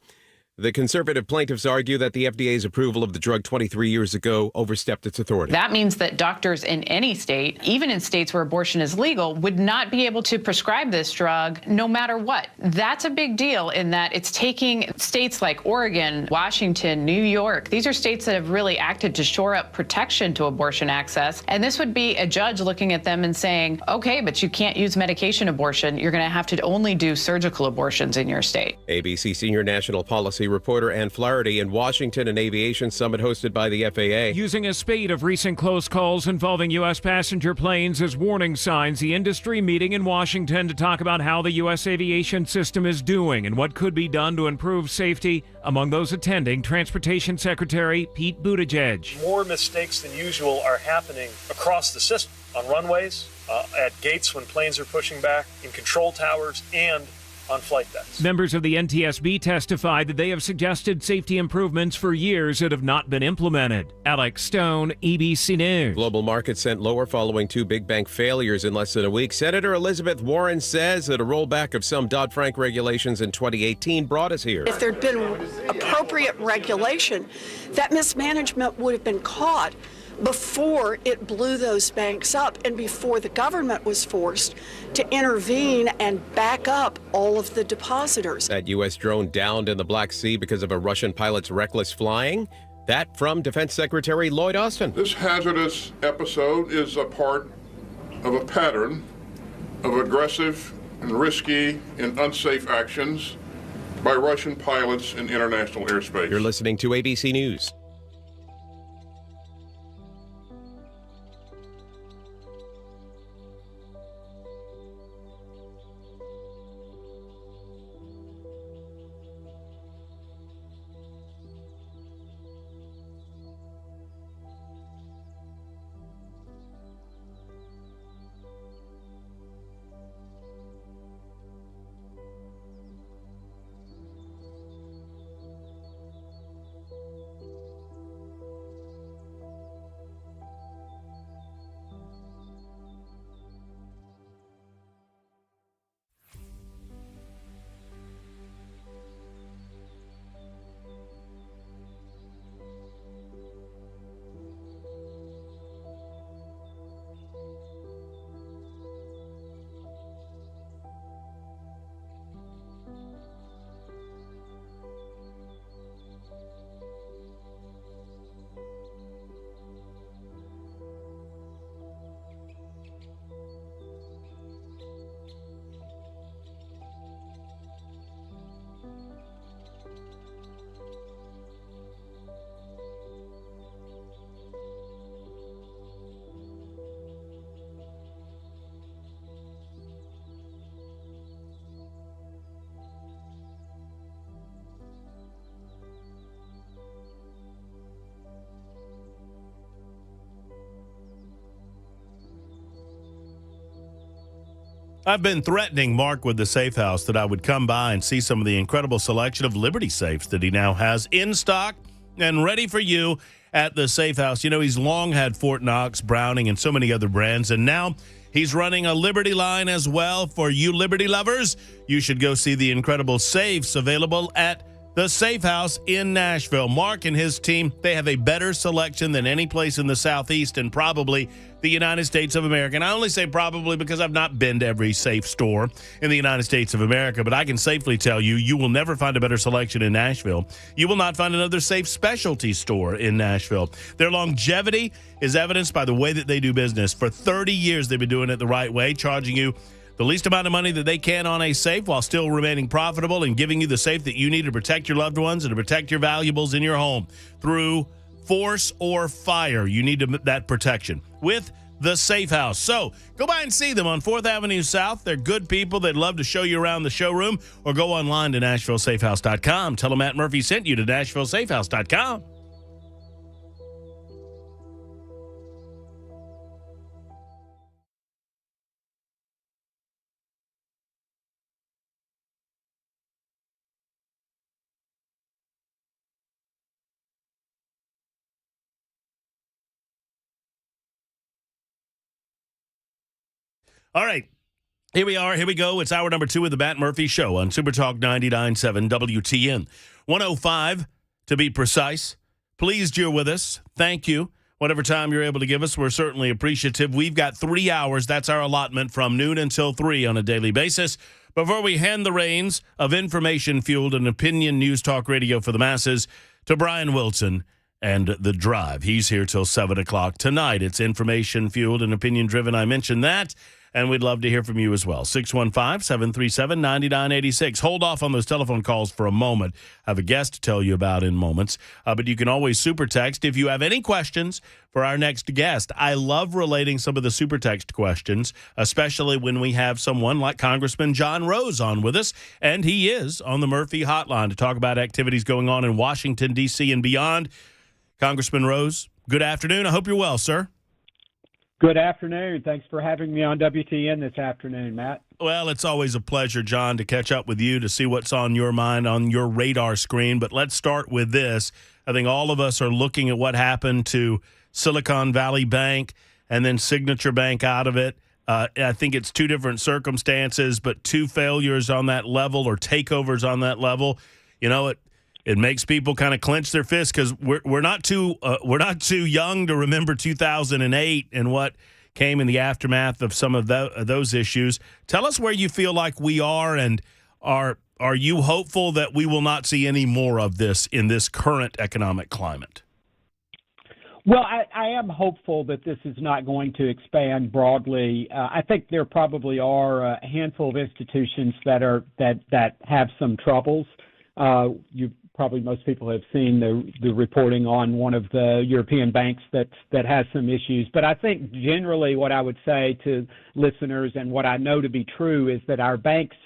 The conservative plaintiffs argue that the FDA's approval of the drug 23 years ago overstepped its authority.
That means that doctors in any state, even in states where abortion is legal, would not be able to prescribe this drug no matter what. That's a big deal in that it's taking states like Oregon, Washington, New York. These are states that have really acted to shore up protection to abortion access. And this would be a judge looking at them and saying, okay, but you can't use medication abortion. You're going to have to only do surgical abortions in your state.
ABC senior national policy reporter Ann Flaherty in Washington, an aviation summit hosted by the FAA.
Using a spate of recent close calls involving U.S. passenger planes as warning signs, the industry meeting in Washington to talk about how the U.S. aviation system is doing and what could be done to improve safety. Among those attending, Transportation Secretary Pete Buttigieg.
More mistakes than usual are happening across the system, on runways, at gates when planes are pushing back, in control towers, and on flight decks.
Members of the NTSB testified that they have suggested safety improvements for years that have not been implemented. Alex Stone, ABC News.
Global markets sent lower following two big bank failures in less than a week. Senator Elizabeth Warren says that a rollback of some Dodd-Frank regulations in 2018 brought us here.
If there'd been appropriate regulation, that mismanagement would have been caught before it blew those banks up and before the government was forced to intervene and back up all of the depositors.
That U.S. drone downed in the Black Sea because of a Russian pilot's reckless flying. That from Defense Secretary Lloyd Austin.
This hazardous episode is a part of a pattern of aggressive and risky and unsafe actions by Russian pilots in international airspace.
You're listening to ABC News.
I've been threatening Mark with the Safe House that I would come by and see some of the incredible selection of Liberty safes that he now has in stock and ready for you at the Safe House. You know, he's long had Fort Knox, Browning, and so many other brands, and now he's running a Liberty line as well. For you Liberty lovers, you should go see the incredible safes available at the Safe House in Nashville. Mark and his team, they have a better selection than any place in the Southeast and probably the United States of America. And I only say probably because I've not been to every safe store in the United States of America, but I can safely tell you, you will never find a better selection in Nashville. You will not find another safe specialty store in Nashville. Their longevity is evidenced by the way that they do business. For 30 years, they've been doing it the right way, charging you the least amount of money that they can on a safe while still remaining profitable and giving you the safe that you need to protect your loved ones and to protect your valuables in your home through force or fire. You need that protection with the Safe House. So go by and see them on 4th Avenue South. They're good people. They'd love to show you around the showroom, or go online to NashvilleSafehouse.com. Tell them Matt Murphy sent you to NashvilleSafehouse.com. All right. Here we are. Here we go. It's hour number 2 of the Matt Murphy Show on Supertalk 99.7 WTN. 105 to be precise. Pleased you're with us. Thank you. Whatever time you're able to give us, we're certainly appreciative. We've got 3 hours. That's our allotment from noon until 3 on a daily basis. Before we hand the reins of information-fueled and opinion news talk radio for the masses to Brian Wilson and The Drive. He's here till 7 o'clock tonight. It's information-fueled and opinion-driven. I mentioned that. And we'd love to hear from you as well. 615-737-9986. Hold off on those telephone calls for a moment. I have a guest to tell you about in moments. But you can always super text if you have any questions for our next guest. I love relating some of the super text questions, especially when we have someone like Congressman John Rose on with us. And he is on the Murphy Hotline to talk about activities going on in Washington, D.C. and beyond. Congressman Rose, good afternoon. I hope you're well, sir.
Good afternoon. Thanks for having me on WTN this afternoon, Matt.
Well, it's always a pleasure, John, to catch up with you, to see what's on your mind, on your radar screen. But let's start with this. I think all of us are looking at what happened to Silicon Valley Bank and then Signature Bank out of it. I think it's 2 different circumstances, but 2 failures on that level or takeovers on that level. You know, it makes people kind of clench their fists because we're not too young to remember 2008 and what came in the aftermath of some of those issues. Tell us where you feel like we are, and are you hopeful that we will not see any more of this in this current economic climate?
Well, I am hopeful that this is not going to expand broadly. I think there probably are a handful of institutions that have some troubles. Probably most people have seen the reporting on one of the European banks that has some issues. But I think generally what I would say to listeners and what I know to be true is that our banks,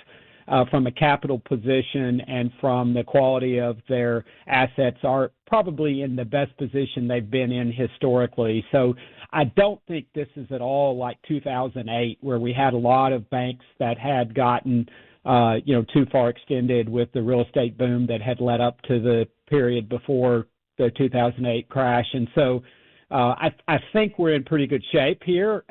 from a capital position and from the quality of their assets, are probably in the best position they've been in historically. So I don't think this is at all like 2008, where we had a lot of banks that had gotten too far extended with the real estate boom that had led up to the period before the 2008 crash. And so I think we're in pretty good shape here.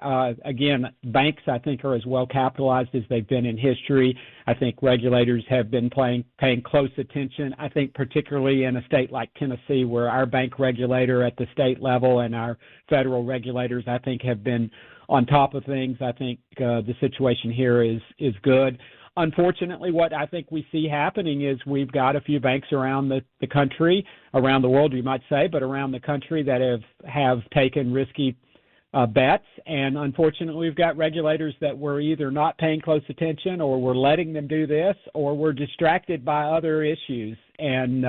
Again, banks, I think, are as well capitalized as they've been in history. I think regulators have been paying close attention. I think particularly in a state like Tennessee, where our bank regulator at the state level and our federal regulators, I think, have been on top of things. I think the situation here is good. Unfortunately, what I think we see happening is we've got a few banks around the country, around the world, you might say, but around the country that have taken risky bets. And unfortunately, we've got regulators that were either not paying close attention, or were letting them do this, or were distracted by other issues. And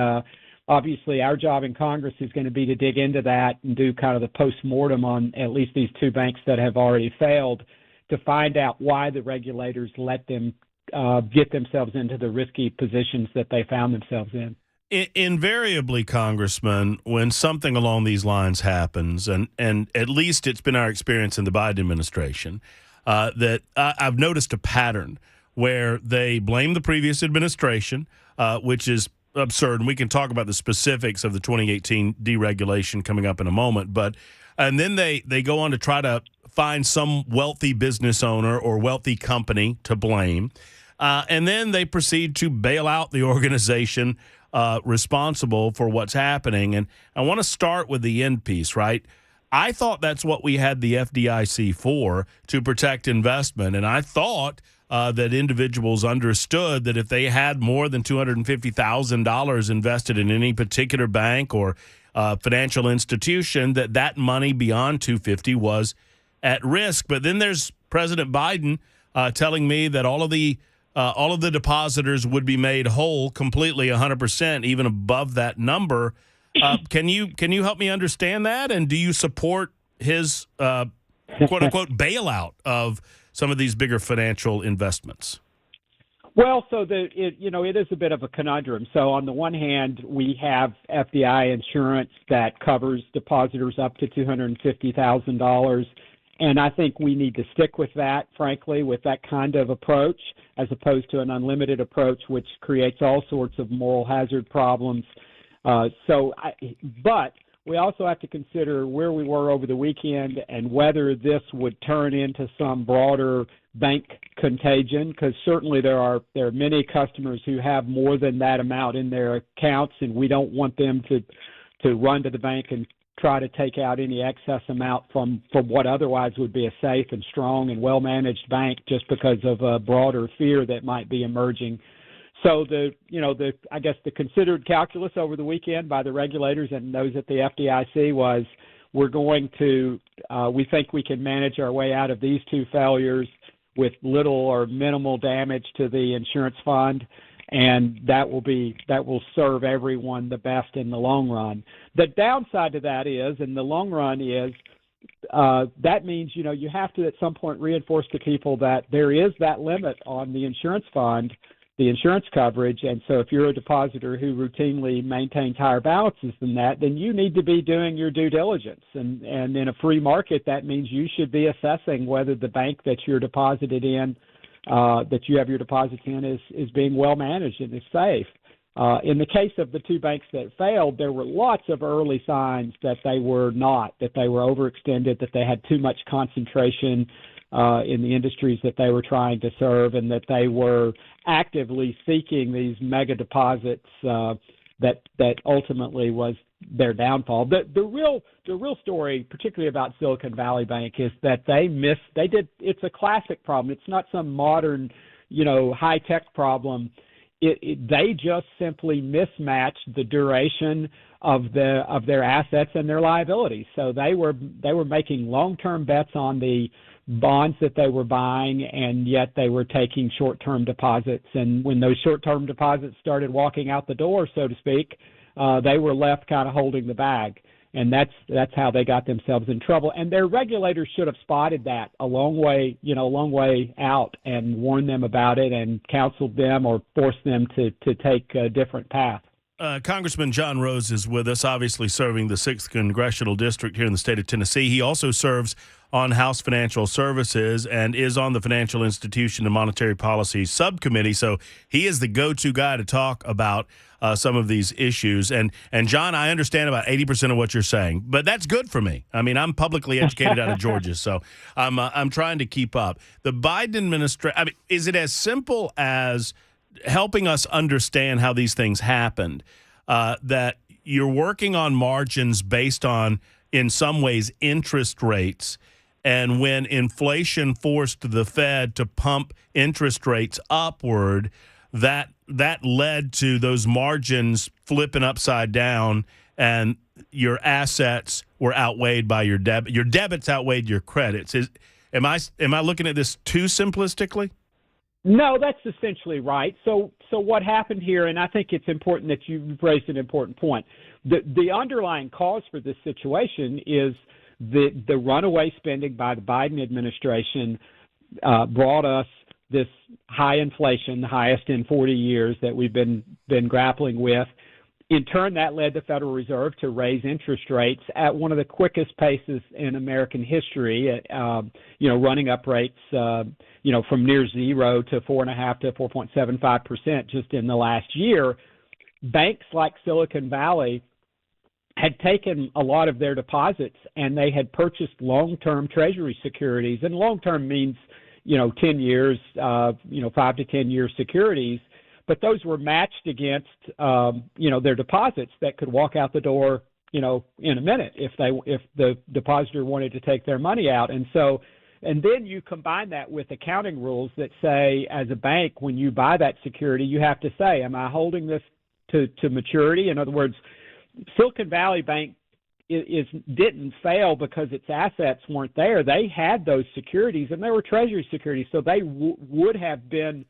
obviously, our job in Congress is going to be to dig into that and do kind of the post-mortem on at least these 2 banks that have already failed, to find out why the regulators let them get themselves into the risky positions that they found themselves in.
Invariably, Congressman, when something along these lines happens, and at least it's been our experience in the Biden administration, that I've noticed a pattern where they blame the previous administration, which is absurd. And we can talk about the specifics of the 2018 deregulation coming up in a moment. And then they go on to try to find some wealthy business owner or wealthy company to blame. And then they proceed to bail out the organization responsible for what's happening. And I want to start with the end piece, right? I thought that's what we had the FDIC for, to protect investment. And I thought that individuals understood that if they had more than $250,000 invested in any particular bank or financial institution, that money beyond $250,000 was at risk. But then there's President Biden telling me that all of the depositors would be made whole completely, 100%, even above that number. Can you help me understand that? And do you support his quote unquote bailout of some of these bigger financial investments?
Well, so it is a bit of a conundrum. So on the one hand, we have FDIC insurance that covers depositors up to $250,000. And I think we need to stick with that, frankly, with that kind of approach, as opposed to an unlimited approach, which creates all sorts of moral hazard problems. But we also have to consider where we were over the weekend and whether this would turn into some broader bank contagion, because certainly there are many customers who have more than that amount in their accounts, and we don't want them to run to the bank and try to take out any excess amount from what otherwise would be a safe and strong and well-managed bank just because of a broader fear that might be emerging. So I guess the considered calculus over the weekend by the regulators and those at the FDIC was we think we can manage our way out of these two failures with little or minimal damage to the insurance fund, and that will serve everyone the best in the long run. The downside to that is, in the long run, is that means you have to at some point reinforce to people that there is that limit on the insurance fund, the insurance coverage, and so if you're a depositor who routinely maintains higher balances than that, then you need to be doing your due diligence. And in a free market, that means you should be assessing whether the bank that you're deposited in, that you have your deposits in, is being well managed and is safe. In the case of the two banks that failed, there were lots of early signs that they were not, that they were overextended, that they had too much concentration in the industries that they were trying to serve, and that they were actively seeking these mega deposits that ultimately was their downfall. The real story, particularly about Silicon Valley Bank, is that it's a classic problem. It's not some modern, high tech problem. They just simply mismatched the duration of their assets and their liabilities. So they were making long-term bets on the bonds that they were buying, and yet they were taking short-term deposits. And when those short-term deposits started walking out the door, so to speak, they were left kind of holding the bag. And that's how they got themselves in trouble. And their regulators should have spotted that a long way out and warned them about it and counseled them or forced them to take a different path.
Congressman John Rose is with us, obviously serving the 6th Congressional District here in the state of Tennessee. He also serves on House Financial Services and is on the Financial Institution and Monetary Policy Subcommittee. So he is the go-to guy to talk about some of these issues. And John, I understand about 80% of what you're saying, but that's good for me. I mean, I'm publicly educated out of Georgia, so I'm trying to keep up. The Biden administration, is it as simple as helping us understand how these things happened, that you're working on margins based on, in some ways, interest rates, and when inflation forced the Fed to pump interest rates upward, that led to those margins flipping upside down, and your assets were outweighed by your debit. Your debits outweighed your credits. Am I looking at this too simplistically?
No, that's essentially right. So what happened here, and I think it's important that you've raised an important point. The underlying cause for this situation is the runaway spending by the Biden administration brought us this high inflation, the highest in 40 years that we've been grappling with. In turn, that led the Federal Reserve to raise interest rates at one of the quickest paces in American history, running up rates, from near zero to 4.5% to 4.75% just in the last year. Banks like Silicon Valley had taken a lot of their deposits and they had purchased long-term Treasury securities, and long-term means 10 years, 5 to 10 year securities. But those were matched against, their deposits that could walk out the door, in a minute if the depositor wanted to take their money out. And then you combine that with accounting rules that say, as a bank, when you buy that security, you have to say, am I holding this to maturity? In other words, Silicon Valley Bank didn't fail because its assets weren't there. They had those securities, and they were Treasury securities, so they would have been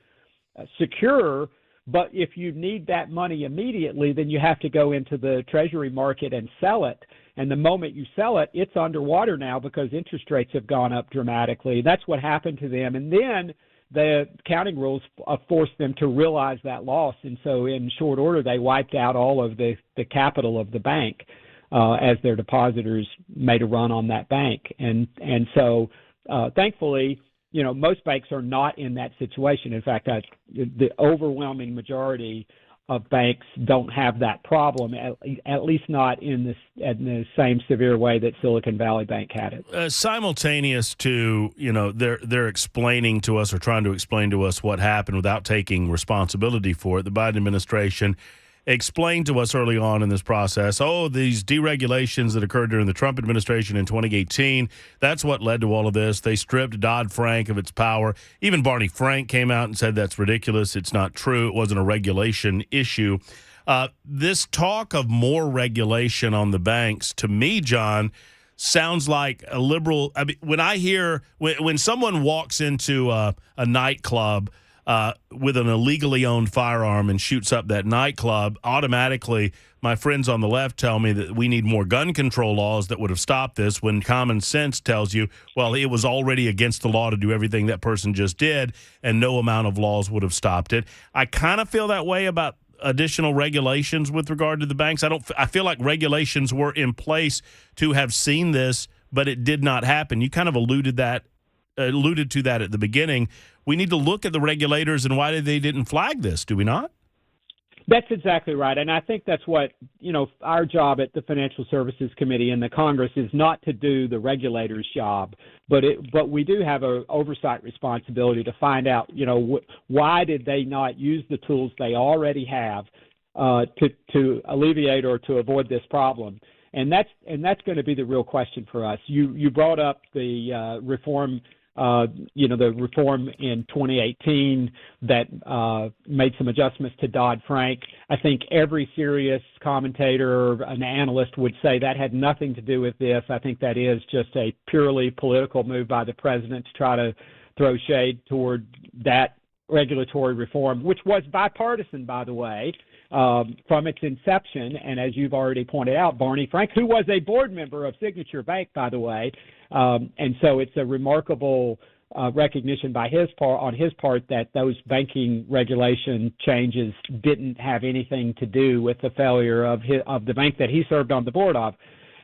secure. But if you need that money immediately, then you have to go into the Treasury market and sell it. And the moment you sell it, it's underwater now because interest rates have gone up dramatically. That's what happened to them. And then the accounting rules forced them to realize that loss. And so in short order, they wiped out all of the capital of the bank as their depositors made a run on that bank. And so thankfully, most banks are not in that situation. In fact, the overwhelming majority of banks don't have that problem, at least not in the same severe way that Silicon Valley Bank had it.
Simultaneous to, they're explaining to us or trying to explain to us what happened without taking responsibility for it. The Biden administration explained to us early on in this process, these deregulations that occurred during the Trump administration in 2018, that's what led to all of this. They stripped Dodd-Frank of its power. Even Barney Frank came out and said that's ridiculous. It's not true. It wasn't a regulation issue. This talk of more regulation on the banks, to me, John, sounds like a liberal. I mean, when I hear when someone walks into a nightclub with an illegally owned firearm and shoots up that nightclub, automatically my friends on the left tell me that we need more gun control laws that would have stopped this, when common sense tells you, well, it was already against the law to do everything that person just did, and no amount of laws would have stopped it. I kind of feel that way about additional regulations with regard to the banks. I feel like regulations were in place to have seen this, but it did not happen. You kind of alluded to that at the beginning. We need to look at the regulators and why they didn't flag this, do we not?
That's exactly right. And I think that's what, our job at the Financial Services Committee in the Congress is, not to do the regulator's job, but we do have an oversight responsibility to find out, why did they not use the tools they already have to alleviate or to avoid this problem. And that's going to be the real question for us. You brought up the reform. The reform in 2018 that made some adjustments to Dodd-Frank. I think every serious commentator or an analyst would say that had nothing to do with this. I think that is just a purely political move by the president to try to throw shade toward that regulatory reform, which was bipartisan, by the way, from its inception. And as you've already pointed out, Barney Frank, who was a board member of Signature Bank, by the way, and so it's a remarkable recognition on his part that those banking regulation changes didn't have anything to do with the failure of the bank that he served on the board of.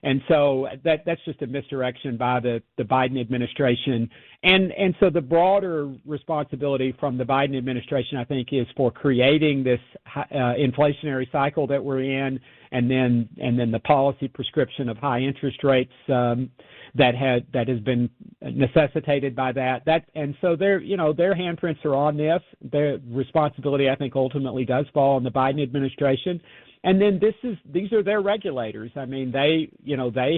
And so that's just a misdirection by the Biden administration. And so the broader responsibility from the Biden administration, I think, is for creating this inflationary cycle that we're in, and then the policy prescription of high interest rates that has been necessitated by that. And so their handprints are on this. Their responsibility, I think, ultimately does fall on the Biden administration. And then these are their regulators. I mean, they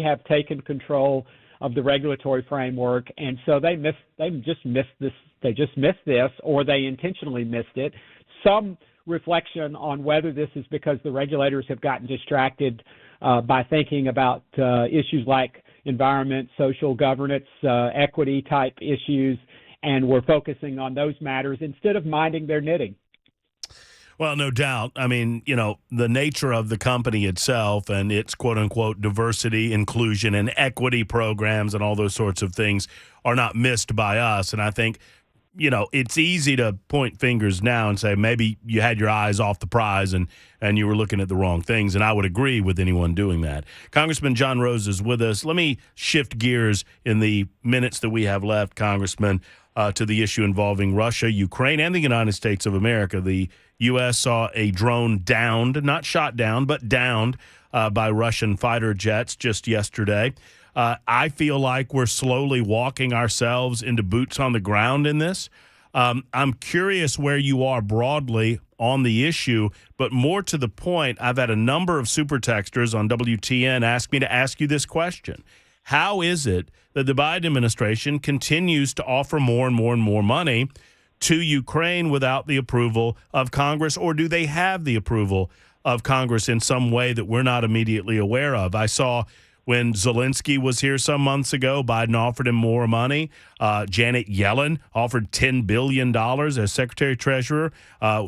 have taken control of the regulatory framework, and so they just missed this. They just missed this, or they intentionally missed it. Some reflection on whether this is because the regulators have gotten distracted by thinking about issues like environment, social governance, equity type issues, and we're focusing on those matters instead of minding their knitting.
Well, no doubt. I mean, the nature of the company itself and its quote-unquote diversity, inclusion, and equity programs and all those sorts of things are not missed by us. And I think, it's easy to point fingers now and say maybe you had your eyes off the prize and you were looking at the wrong things. And I would agree with anyone doing that. Congressman John Rose is with us. Let me shift gears in the minutes that we have left, Congressman, to the issue involving Russia, Ukraine, and the United States of America. The U.S. saw a drone downed, not shot down, but downed by Russian fighter jets just yesterday. I feel like we're slowly walking ourselves into boots on the ground in this. I'm curious where you are broadly on the issue, but more to the point, I've had a number of super texters on WTN ask me to ask you this question. How is it that the Biden administration continues to offer more and more and more money to Ukraine without the approval of Congress, or do they have the approval of Congress in some way that we're not immediately aware of? I saw when Zelensky was here some months ago, Biden offered him more money. Janet Yellen offered $10 billion as Secretary Treasurer.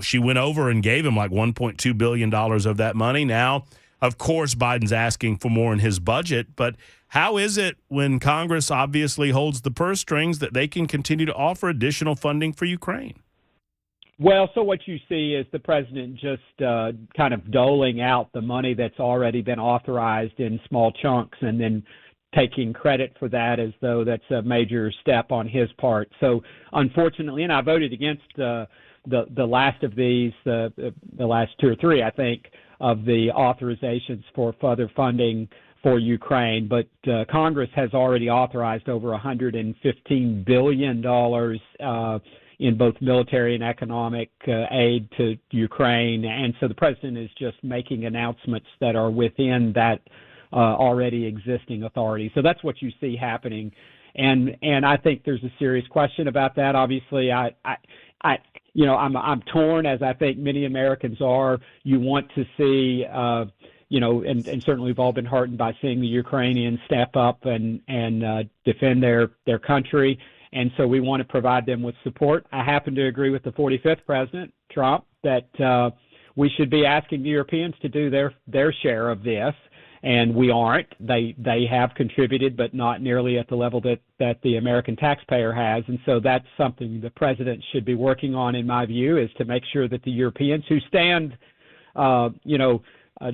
She went over and gave him like $1.2 billion of that money. Now, of course, Biden's asking for more in his budget, but how is it when Congress obviously holds the purse strings that they can continue to offer additional funding for Ukraine?
Well, so what you see is the president just kind of doling out the money that's already been authorized in small chunks and then taking credit for that as though that's a major step on his part. So unfortunately, and I voted against the last of these, the last 2 or 3, I think, of the authorizations for further funding for Ukraine. But Congress has already authorized over $115 billion in both military and economic aid to Ukraine. And so the president is just making announcements that are within that already existing authority. So that's what you see happening. And I think there's a serious question about that. Obviously, I'm torn, as I think many Americans are. You want to see, and certainly we've all been heartened by seeing the Ukrainians step up and defend their country. And so we want to provide them with support. I happen to agree with the 45th President, Trump, that we should be asking the Europeans to do their share of this. And we aren't. They have contributed, but not nearly at the level that the American taxpayer has. And so that's something the president should be working on, in my view, is to make sure that the Europeans who stand,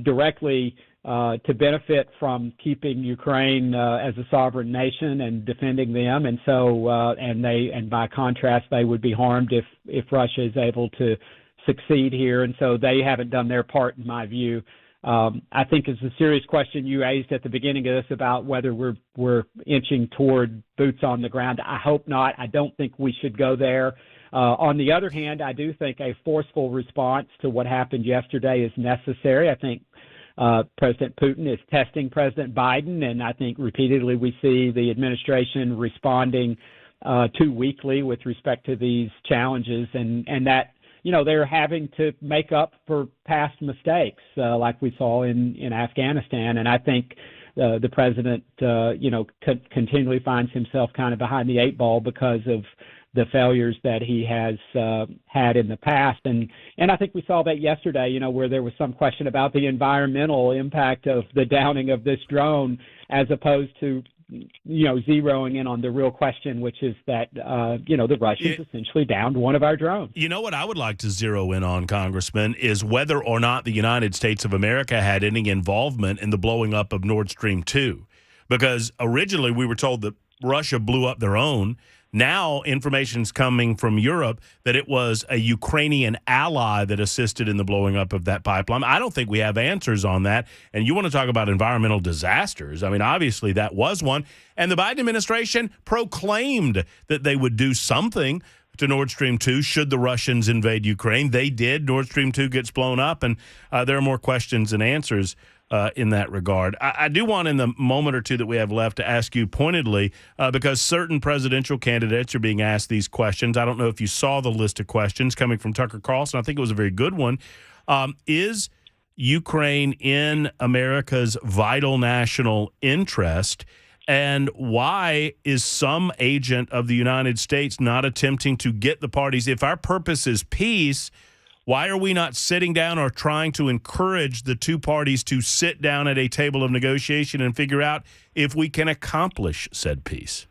directly to benefit from keeping Ukraine as a sovereign nation and defending them, and so and by contrast, they would be harmed if Russia is able to succeed here. And so they haven't done their part, in my view. I think it's a serious question you raised at the beginning of this about whether we're inching toward boots on the ground. I hope not. I don't think we should go there. On the other hand, I do think a forceful response to what happened yesterday is necessary. I think President Putin is testing President Biden, and I think repeatedly we see the administration responding too weakly with respect to these challenges, and that they're having to make up for past mistakes, like we saw in Afghanistan. And I think the president, continually finds himself kind of behind the 8 ball because of the failures that he has had in the past. And I think we saw that yesterday, where there was some question about the environmental impact of the downing of this drone, as opposed to zeroing in on the real question, which is that, the Russians essentially downed one of our drones.
You know what I would like to zero in on, Congressman, is whether or not the United States of America had any involvement in the blowing up of Nord Stream 2. Because originally we were told that Russia blew up their own. Now information's coming from Europe that it was a Ukrainian ally that assisted in the blowing up of that pipeline. I don't think we have answers on that. And you want to talk about environmental disasters. I mean, obviously that was one. And the Biden administration proclaimed that they would do something to Nord Stream 2 should the Russians invade Ukraine. They did. Nord Stream 2 gets blown up, and there are more questions than answers in that regard. I do want, in the moment or two that we have left, to ask you pointedly, because certain presidential candidates are being asked these questions. I don't know if you saw the list of questions coming from Tucker Carlson. I think it was a very good one. Is Ukraine in America's vital national interest? And why is some agent of the United States not attempting to get the parties? If our purpose is peace, why are we not sitting down or trying to encourage the two parties to sit down at a table of negotiation and figure out if we can accomplish said peace?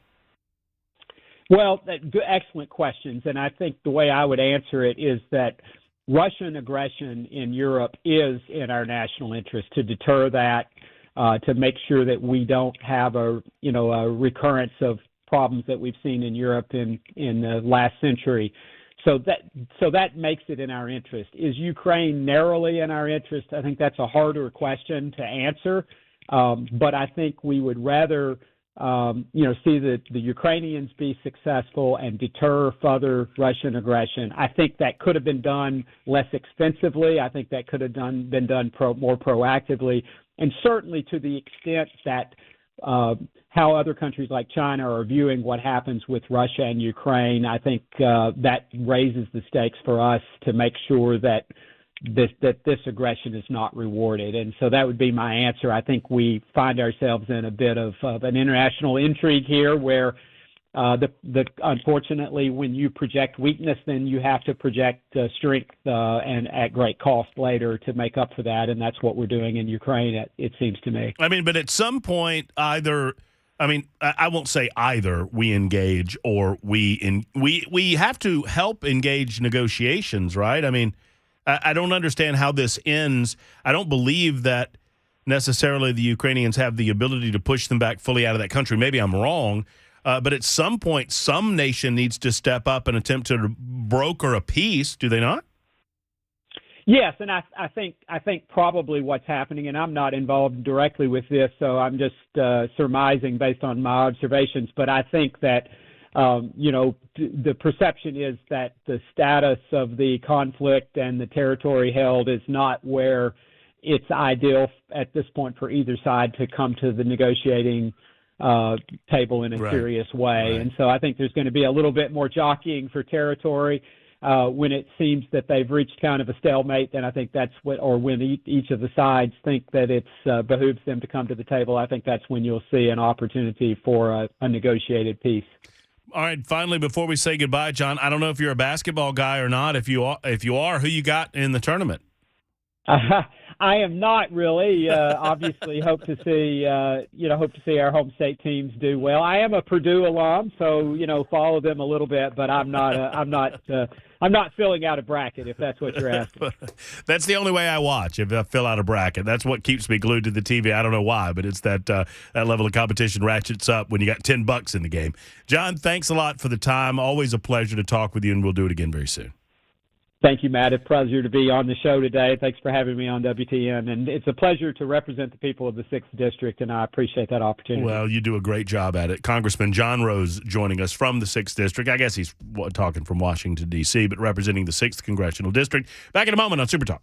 Well, excellent questions. And I think the way I would answer it is that Russian aggression in Europe is in our national interest, to deter that, to make sure that we don't have a recurrence of problems that we've seen in Europe in the last century. So that makes it in our interest. Is Ukraine narrowly in our interest? I think that's a harder question to answer. But I think we would rather, see the Ukrainians be successful and deter further Russian aggression. I think that could have been done less expensively. I think that could have been done more proactively. And certainly to the extent that how other countries like China are viewing what happens with Russia and Ukraine, I think that raises the stakes for us to make sure that this aggression is not rewarded. And so that would be my answer. I think we find ourselves in a bit of an international intrigue here where unfortunately, when you project weakness, then you have to project strength and at great cost later to make up for that. And that's what we're doing in Ukraine, it seems to me.
I mean, but at some point, I won't say either we engage or we have to help engage negotiations, right? I mean, I don't understand how this ends. I don't believe that necessarily the Ukrainians have the ability to push them back fully out of that country. Maybe I'm wrong. But at some point, some nation needs to step up and attempt to broker a peace. Do they not?
Yes, and I think probably what's happening, and I'm not involved directly with this, so I'm just surmising based on my observations. But I think that the perception is that the status of the conflict and the territory held is not where it's ideal at this point for either side to come to the negotiating table in a serious way. Right. And so I think there's going to be a little bit more jockeying for territory. When it seems that they've reached kind of a stalemate, then I think that's when each of the sides think that it's behooves them to come to the table, I think that's when you'll see an opportunity for a negotiated peace.
All right, finally, before we say goodbye, John, I don't know if you're a basketball guy or not. If you are, who you got in the tournament?
I am not really. Obviously, hope to see our home state teams do well. I am a Purdue alum, so follow them a little bit, but I'm not filling out a bracket, if that's what you're asking.
That's the only way I watch, if I fill out a bracket. That's what keeps me glued to the TV. I don't know why, but it's that level of competition ratchets up when you got $10 in the game. John, thanks a lot for the time. Always a pleasure to talk with you, and we'll do it again very soon.
Thank you, Matt. It's a pleasure to be on the show today. Thanks for having me on WTN. And it's a pleasure to represent the people of the 6th District, and I appreciate that opportunity.
Well, you do a great job at it. Congressman John Rose joining us from the 6th District. I guess he's talking from Washington, D.C., but representing the 6th Congressional District. Back in a moment on Supertalk.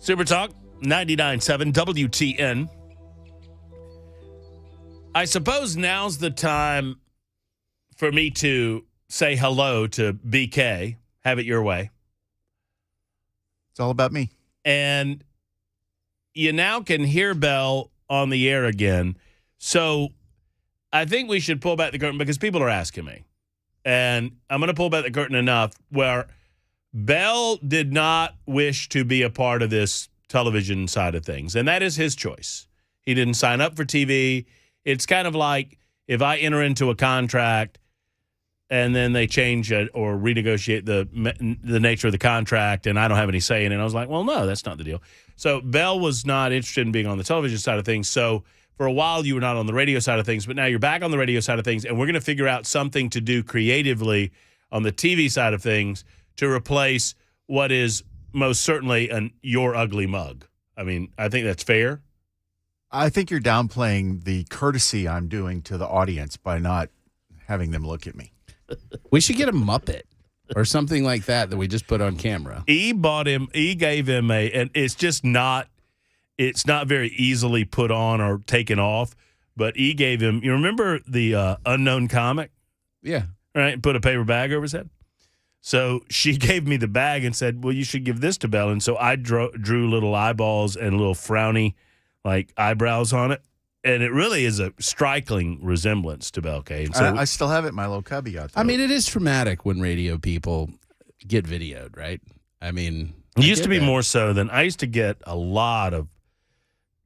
Supertalk 99.7 WTN. I suppose now's the time for me to say hello to BK. Have it your way.
It's all about me.
And you now can hear Bell on the air again. So I think we should pull back the curtain because people are asking me. And I'm going to pull back the curtain enough where Bell did not wish to be a part of this television side of things. And that is his choice. He didn't sign up for TV. It's kind of like if I enter into a contract and then they change it or renegotiate the nature of the contract and I don't have any say in it. I was like, well, no, that's not the deal. So Bell was not interested in being on the television side of things. So for a while you were not on the radio side of things, but now you're back on the radio side of things, and we're going to figure out something to do creatively on the TV side of things to replace what is most certainly your ugly mug. I mean, I think that's fair.
I think you're downplaying the courtesy I'm doing to the audience by not having them look at me.
We should get a Muppet or something like that we just put on camera.
He gave him and it's just not, it's not very easily put on or taken off, but he gave him, you remember the unknown comic?
Yeah.
Right? Put a paper bag over his head. So she gave me the bag and said, well, you should give this to Bell. And so I drew little eyeballs and little frowny like eyebrows on it. And it really is a striking resemblance to Bell K. And so
I still have it in my little cubby out there.
I mean, it is traumatic when radio people get videoed, right? I mean,
it used to be more so than I used to get a lot of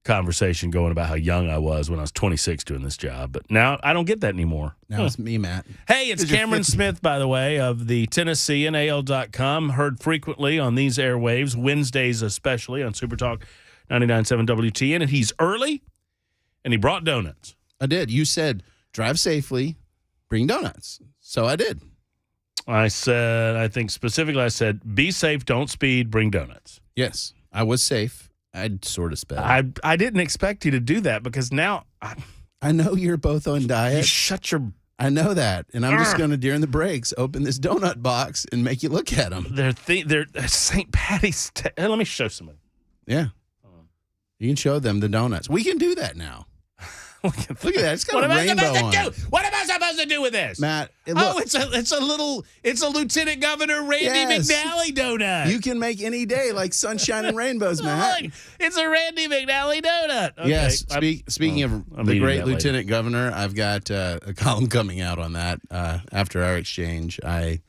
conversation going about how young I was when I was 26 doing this job. But now I don't get that anymore.
Now it's me, Matt.
Hey, it's Cameron Smith, by the way, of the Tennessee and AL.com. Heard frequently on these airwaves, Wednesdays especially on Supertalk 99.7 WTN. And he's early. And he brought donuts.
I did. You said, drive safely, bring donuts. So I did.
I think specifically I said, be safe, don't speed, bring donuts.
Yes, I was safe. I'd sort of sped.
I didn't expect you to do that because now
I know you're both on diet.
You shut your...
I know that. And I'm just going to, during the breaks, open this donut box and make you look at them.
They're St. Patty's... Let me show somebody.
Yeah. You can show them the donuts. We can do that now. Look at that. It's got a rainbow on it.
What am I supposed to do with this?
Matt,
look. It's a Lieutenant Governor Randy McNally donut.
You can make any day like sunshine and rainbows, Matt.
Look, it's a Randy McNally donut. Okay.
Yes. Speaking of the great Lieutenant Governor, I've got a column coming out on that after our exchange. I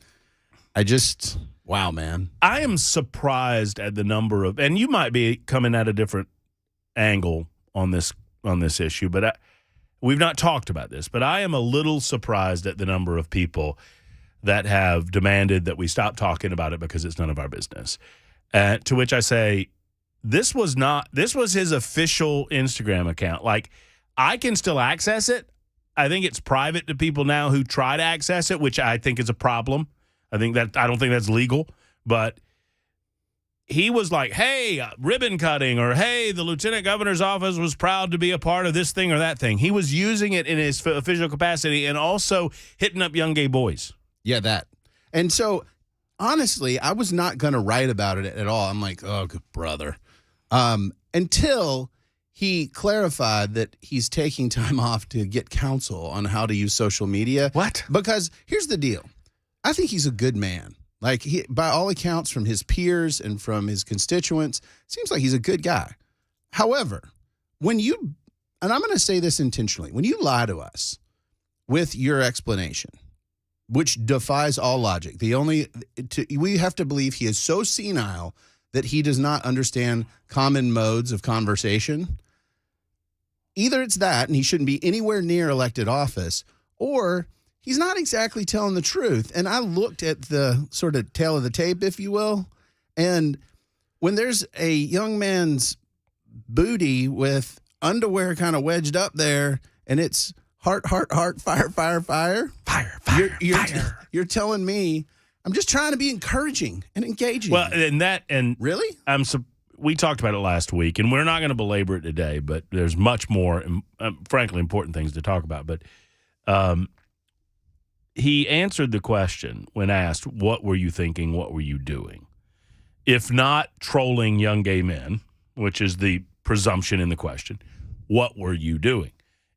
just, wow, man.
I am surprised at the number of, and you might be coming at a different angle on this issue, but we've not talked about this, but I am a little surprised at the number of people that have demanded that we stop talking about it because it's none of our business. To which I say, this was his official Instagram account. Like, I can still access it. I think it's private to people now who try to access it, which I think is a problem. I don't think that's legal, but he was like, hey, ribbon cutting, or hey, the Lieutenant Governor's office was proud to be a part of this thing or that thing. He was using it in his official capacity and also hitting up young gay boys.
Yeah, that. And so, honestly, I was not going to write about it at all. I'm like, oh, good brother. Until he clarified that he's taking time off to get counsel on how to use social media.
What?
Because here's the deal. I think he's a good man. Like, by all accounts, from his peers and from his constituents, seems like he's a good guy. However, and I'm going to say this intentionally, when you lie to us with your explanation, which defies all logic, we have to believe he is so senile that he does not understand common modes of conversation. Either it's that, and he shouldn't be anywhere near elected office, or he's not exactly telling the truth. And I looked at the sort of tail of the tape, if you will, and when there's a young man's booty with underwear kind of wedged up there, and it's heart, heart, heart, fire, fire, fire.
Fire, fire, fire.
You're telling me, I'm just trying to be encouraging and engaging.
Well,
really?
We talked about it last week, and we're not going to belabor it today, but there's much more, frankly, important things to talk about. But he answered the question when asked, what were you thinking? What were you doing? if not trolling young gay men, which is the presumption in the question, what were you doing?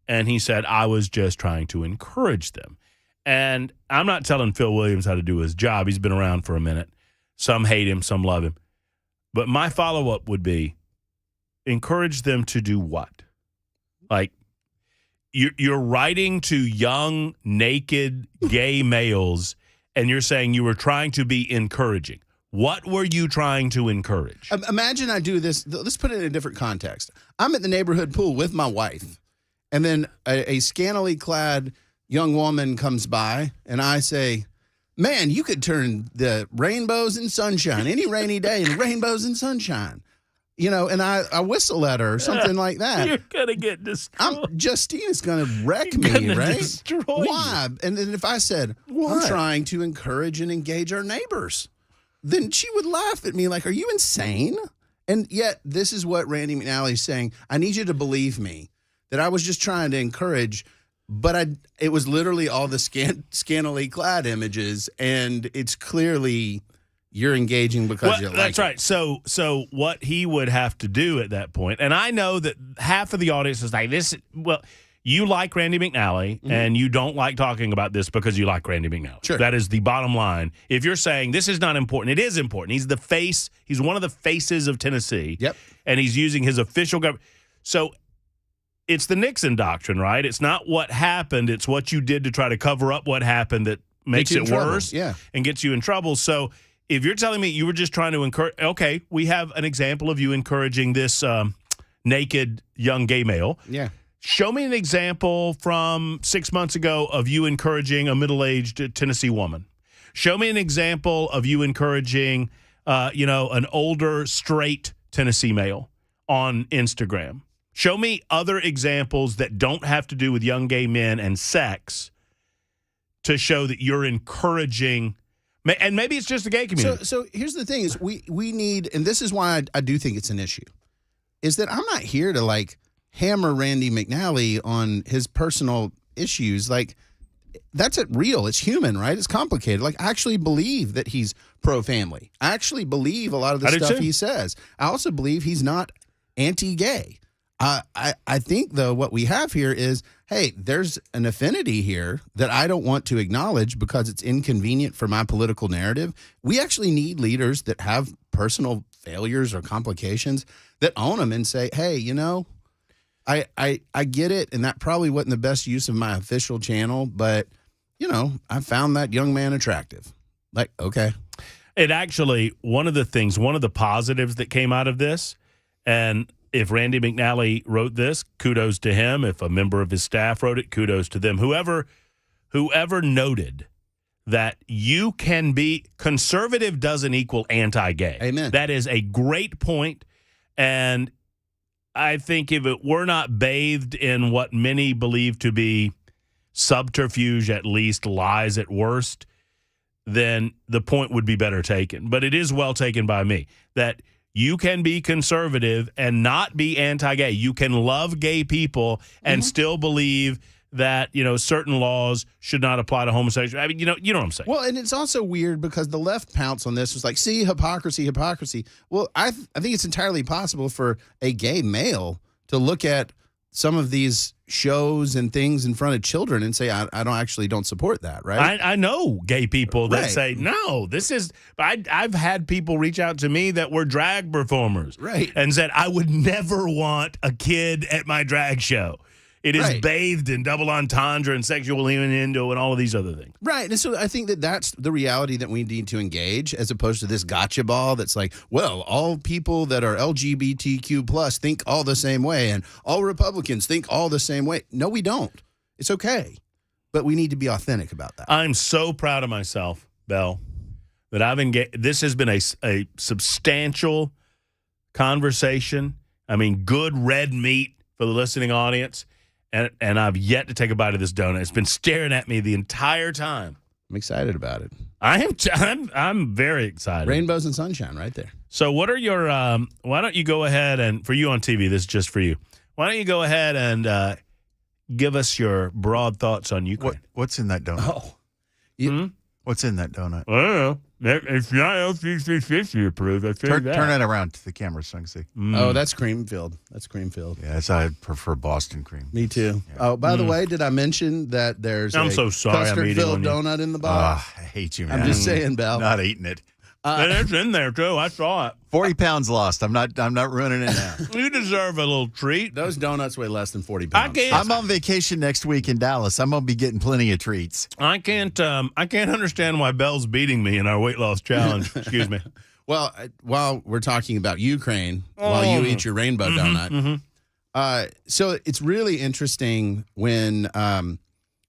And he said, I was just trying to encourage them. And I'm not telling Phil Williams how to do his job. He's been around for a minute. Some hate him, some love him. But my follow-up would be, encourage them to do what? Like, you're writing to young, naked, gay males, and you're saying you were trying to be encouraging. What were you trying to encourage?
Imagine I do this. Let's put it in a different context. I'm at the neighborhood pool with my wife, and then a scantily clad young woman comes by, and I say, man, you could turn the rainbows and sunshine, any rainy day, and rainbows and sunshine. And I whistle at her or something like that.
You're going to get destroyed.
Justina's going to wreck me, right?
Destroy
Why? And then if I said, I'm trying to encourage and engage our neighbors, then she would laugh at me like, are you insane? And yet, this is what Randy McNally is saying. I need you to believe me that I was just trying to encourage, but it was literally all the scantily clad images, and it's clearly you're engaging because you like
that's
it.
right. So what he would have to do at that point, and I know that half of the audience is like, you like Randy McNally, and you don't like talking about this because you like Randy McNally.
Sure.
That is the bottom line. If you're saying this is not important, it is important. He's the face. He's one of the faces of Tennessee.
Yep.
And he's using his official government. So it's the Nixon doctrine, right? It's not what happened. It's what you did to try to cover up what happened that makes it worse and gets you in trouble. So if you're telling me you were just trying to encourage, okay, we have an example of you encouraging this naked young gay male.
Yeah.
Show me an example from 6 months ago of you encouraging a middle-aged Tennessee woman. Show me an example of you encouraging, an older, straight Tennessee male on Instagram. Show me other examples that don't have to do with young gay men and sex to show that you're encouraging. And maybe it's just the gay community.
So here's the thing: is we need, and this is why I do think it's an issue, is that I'm not here to hammer Randy McNally on his personal issues. That's real. It's human, right? It's complicated. I actually believe that he's pro-family. I actually believe a lot of the stuff he says. I also believe he's not anti-gay. I think, though, what we have here is, hey, there's an affinity here that I don't want to acknowledge because it's inconvenient for my political narrative. We actually need leaders that have personal failures or complications that own them and say, hey, I get it, and that probably wasn't the best use of my official channel, but, I found that young man attractive. Okay.
It actually, one of the positives that came out of this, and if Randy McNally wrote this, kudos to him. If a member of his staff wrote it, kudos to them. Whoever noted that you can be conservative doesn't equal anti-gay.
Amen.
That is a great point, and I think if it were not bathed in what many believe to be subterfuge, at least lies at worst, then the point would be better taken. But it is well taken by me that you can be conservative and not be anti-gay. You can love gay people and still believe that, certain laws should not apply to homosexuals. I mean, you know what I'm saying.
Well, and it's also weird because the left pounce on this. Was like, see, hypocrisy. Well, I think it's entirely possible for a gay male to look at some of these shows and things in front of children and say, I don't support that, right?
I know gay people that say, no, this is, I've had people reach out to me that were drag performers.
Right.
And said, I would never want a kid at my drag show. It is bathed in double entendre and sexual innuendo and all of these other things.
Right. And so I think that's the reality that we need to engage, as opposed to this gotcha ball that's like, well, all people that are LGBTQ plus think all the same way, and all Republicans think all the same way. No, we don't. It's okay. But we need to be authentic about that.
I'm so proud of myself, Bell, that I've engaged. This has been a substantial conversation. I mean, good red meat for the listening audience. And I've yet to take a bite of this donut. It's been staring at me the entire time.
I'm excited about it.
I'm very excited.
Rainbows and sunshine right there.
So what are your why don't you go ahead and, for you on TV, this is just for you. Why don't you go ahead and give us your broad thoughts on Ukraine?
What's in that donut?
Oh.
What's in that donut?
I don't know. It's not LCC 50 approved. I
Turn it around to the camera so I can see.
Oh, that's Creamfield. That's Creamfield.
Yes, I prefer Boston cream.
Me too. Yeah. Oh, by the way, did I mention that there's
I'm so sorry
custard-filled donut in the box?
I hate you, man.
I'm just saying, Bell.
Not eating it.
It's in there too. I saw it.
40 pounds lost. I'm not ruining it now.
You deserve a little treat.
Those donuts weigh less than 40 pounds.
I'm on vacation next week in Dallas. I'm gonna be getting plenty of treats.
I can't understand why Bell's beating me in our weight loss challenge. Excuse me.
Well, while we're talking about Ukraine, while you eat your rainbow donut, so it's really interesting when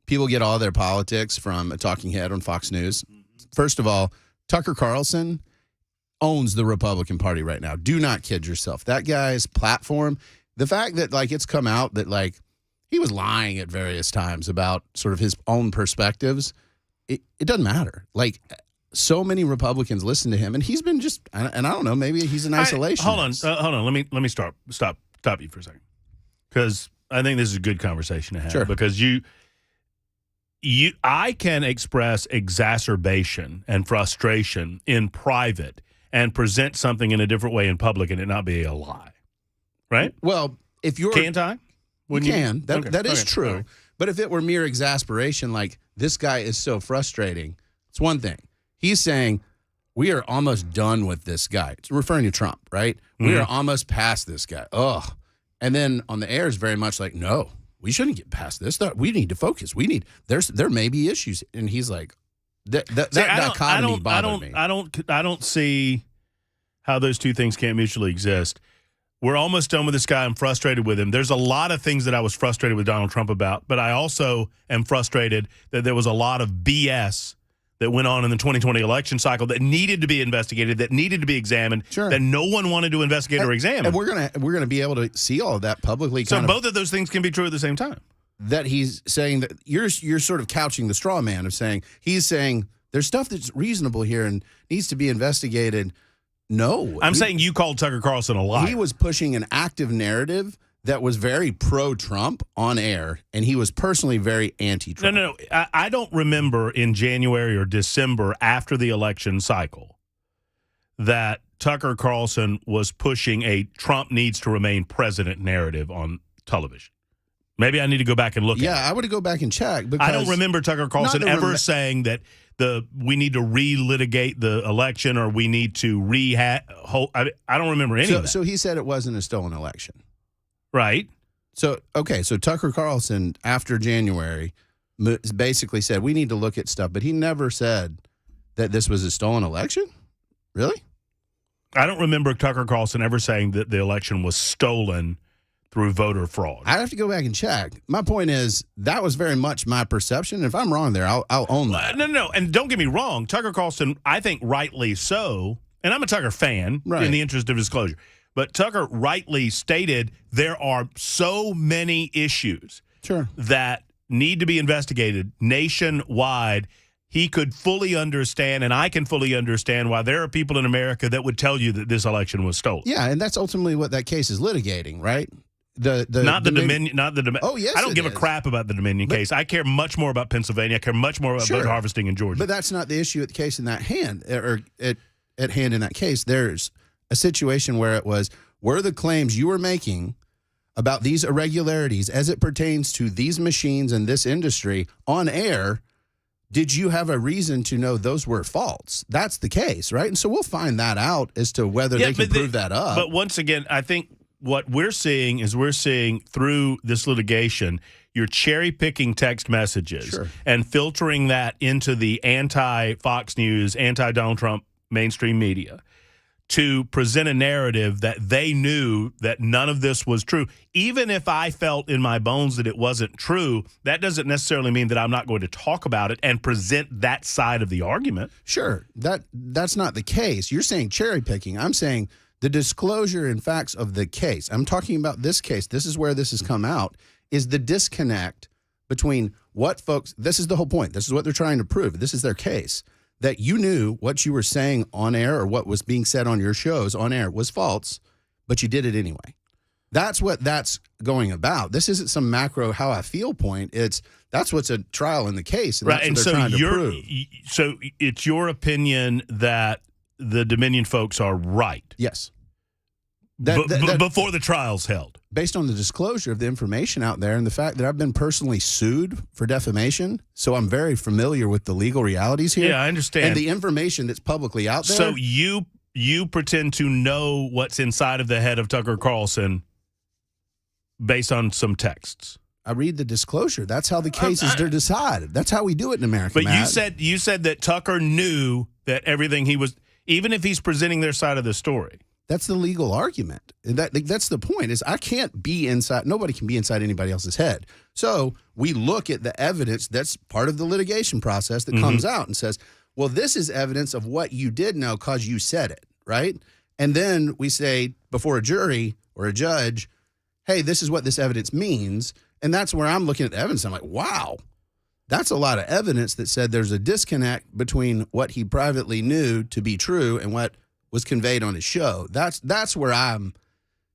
people get all their politics from a talking head on Fox News. First of all, Tucker Carlson owns the Republican Party right now. Do not kid yourself. That guy's platform, the fact that it's come out that he was lying at various times about sort of his own perspectives, it doesn't matter. So many Republicans listen to him, and he's been and I don't know, maybe he's an isolationist.
Hold on. Let me stop you for a second, because I think this is a good conversation to have.
Sure.
Because I can express exacerbation and frustration in private and present something in a different way in public and it not be a lie, right?
Well, if you're
can't I?
You can. That is
okay.
true.
Right.
But if it were mere exasperation, this guy is so frustrating, it's one thing. He's saying we are almost done with this guy. It's referring to Trump, right? Mm-hmm. We are almost past this guy. Ugh. And then on the air is very much no. We shouldn't get past this. We need to focus. There may be issues, and he's like, that dichotomy bothered me.
I don't see how those two things can't mutually exist. We're almost done with this guy. I'm frustrated with him. There's a lot of things that I was frustrated with Donald Trump about, but I also am frustrated that there was a lot of BS that went on in the 2020 election cycle that needed to be investigated, that needed to be examined, that no one wanted to investigate or examine.
And we're gonna be able to see all of that publicly.
So both of those things can be true at the same time.
That he's saying that you're sort of couching the straw man of saying he's saying there's stuff that's reasonable here and needs to be investigated. No,
I'm saying you called Tucker Carlson a liar.
He was pushing an active narrative that was very pro-Trump on air, and he was personally very anti-Trump.
No. I don't remember in January or December after the election cycle that Tucker Carlson was pushing a Trump needs to remain president narrative on television. Maybe I need to go back and look at it.
Yeah, I would go back and check. Because
I don't remember Tucker Carlson ever saying that we need to relitigate the election or we need to I don't remember any of that.
So he said it wasn't a stolen election.
Right.
So Tucker Carlson, after January, basically said, we need to look at stuff, but he never said that this was a stolen election? Really?
I don't remember Tucker Carlson ever saying that the election was stolen through voter fraud.
I'd have to go back and check. My point is, that was very much my perception. If I'm wrong there, I'll own that.
No. And don't get me wrong. Tucker Carlson, I think rightly so, and I'm a Tucker fan in the interest of disclosure, but Tucker rightly stated there are so many issues that need to be investigated nationwide. He could fully understand, and I can fully understand, why there are people in America that would tell you that this election was stolen.
Yeah, and that's ultimately what that case is litigating, right?
Not the Dominion.
Oh, yes,
I don't give a crap about the Dominion case. I care much more about Pennsylvania. I care much more about vote harvesting in Georgia.
But that's not the issue at the case in that hand, or at hand in that case. There's a situation where it were the claims you were making about these irregularities as it pertains to these machines and this industry on air. Did you have a reason to know those were false? That's the case, right? And so we'll find that out as to whether they can prove that up.
But once again, I think what we're seeing through this litigation, you're cherry-picking text messages and filtering that into the anti-Fox News, anti-Donald Trump mainstream media to present a narrative that they knew that none of this was true. Even if I felt in my bones that it wasn't true, that doesn't necessarily mean that I'm not going to talk about it and present that side of the argument.
Sure, that's not the case. You're saying cherry picking. I'm saying the disclosure and facts of the case. I'm talking about this case. This is where this has come out, is the disconnect between what folks, this is the whole point. This is what they're trying to prove. This is their case. That you knew what you were saying on air or what was being said on your shows on air was false, but you did it anyway. That's what that's going about. This isn't some macro how I feel point. That's what's a trial in the case, and
right.
that's
And
what they're trying to prove.
So it's your opinion that the Dominion folks are right.
Yes.
Before the trial's held.
Based on the disclosure of the information out there and the fact that I've been personally sued for defamation, so I'm very familiar with the legal realities here.
Yeah, I understand.
And the information that's publicly out there.
So you pretend to know what's inside of the head of Tucker Carlson based on some texts.
I read the disclosure. That's how the cases are decided. That's how we do it in America.
But
Matt.
you said that Tucker knew that everything he was, even if he's presenting their side of the story.
That's the legal argument. That's the point. Is I can't be inside. Nobody can be inside anybody else's head. So we look at the evidence that's part of the litigation process that comes out and says, well, this is evidence of what you did know because you said it, right? And then we say before a jury or a judge, hey, this is what this evidence means. And that's where I'm looking at the evidence. I'm like, wow, that's a lot of evidence that said there's a disconnect between what he privately knew to be true and what was conveyed on his show. That's where I'm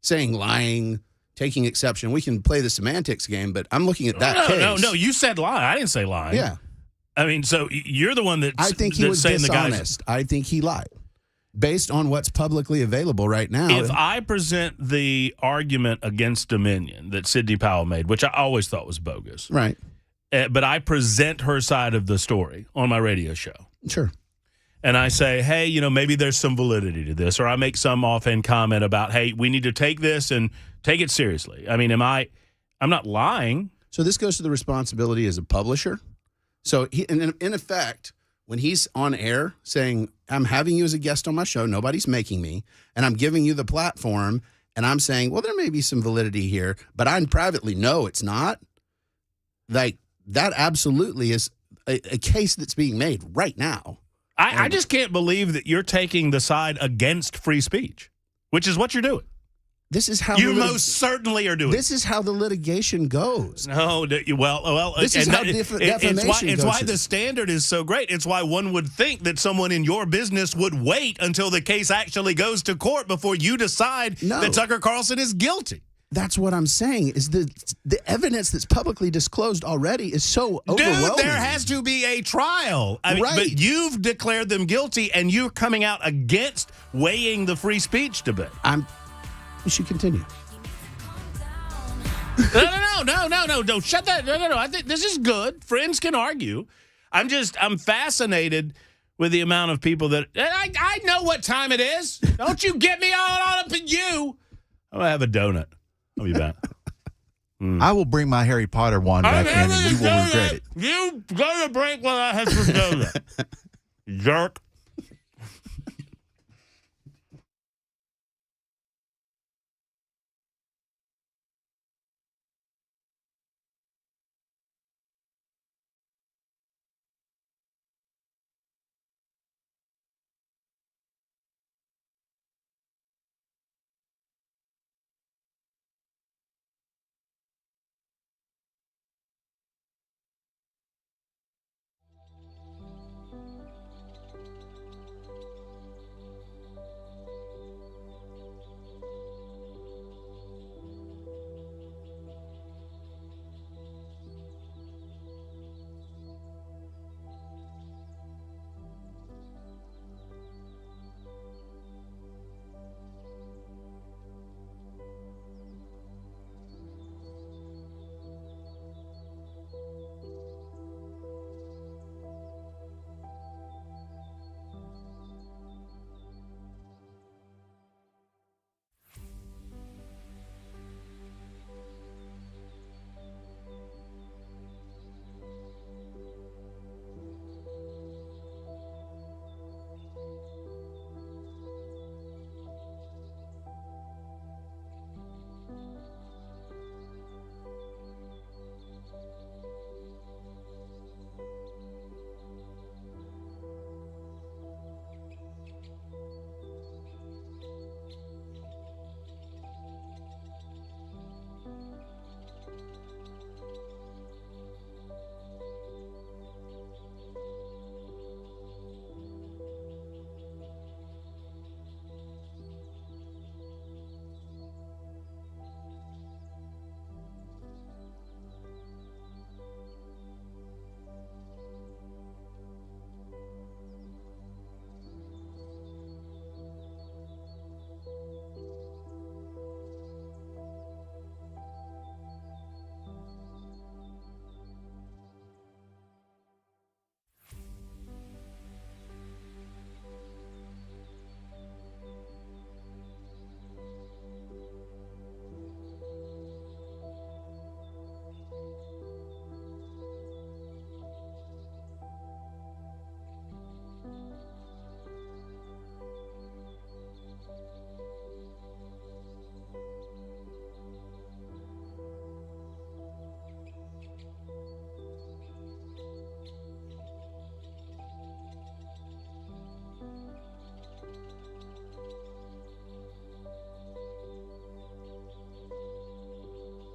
saying lying, taking exception. We can play the semantics game, but I'm looking at that case.
No, you said lie. I didn't say lying.
Yeah.
I mean, so you're the one that's
I think he was dishonest. I think he lied based on what's publicly available right now.
If I present the argument against Dominion that Sidney Powell made, which I always thought was bogus.
Right.
But I present her side of the story on my radio show.
Sure.
And I say, hey, maybe there's some validity to this. Or I make some offhand comment about, hey, we need to take this and take it seriously. I mean, I'm not lying.
So this goes to the responsibility as a publisher. So in effect, when he's on air saying, I'm having you as a guest on my show, nobody's making me, and I'm giving you the platform, and I'm saying, well, there may be some validity here, but I privately know it's not. Like, that absolutely is a case that's being made right now.
I just can't believe that you're taking the side against free speech, which is what you're doing.
This is how
you most certainly are doing.
This is how the litigation goes.
No, well.
This is how defamation goes.
It's why the standard is so great. It's why one would think that someone in your business would wait until the case actually goes to court before you decide that Tucker Carlson is guilty.
That's what I'm saying. Is the evidence that's publicly disclosed already is so overwhelming.
Dude, there has to be a trial. I mean,
right.
But you've declared them guilty, and you're coming out against weighing the free speech debate.
We should continue.
No. Don't shut that. No. I think this is good. Friends can argue. I'm fascinated with the amount of people that I know what time it is. Don't you get me all up in you. I'm gonna have a donut. I'll be back.
I will bring my Harry Potter wand back in, and you will regret it.
You go to break while I have some donut. Jerk.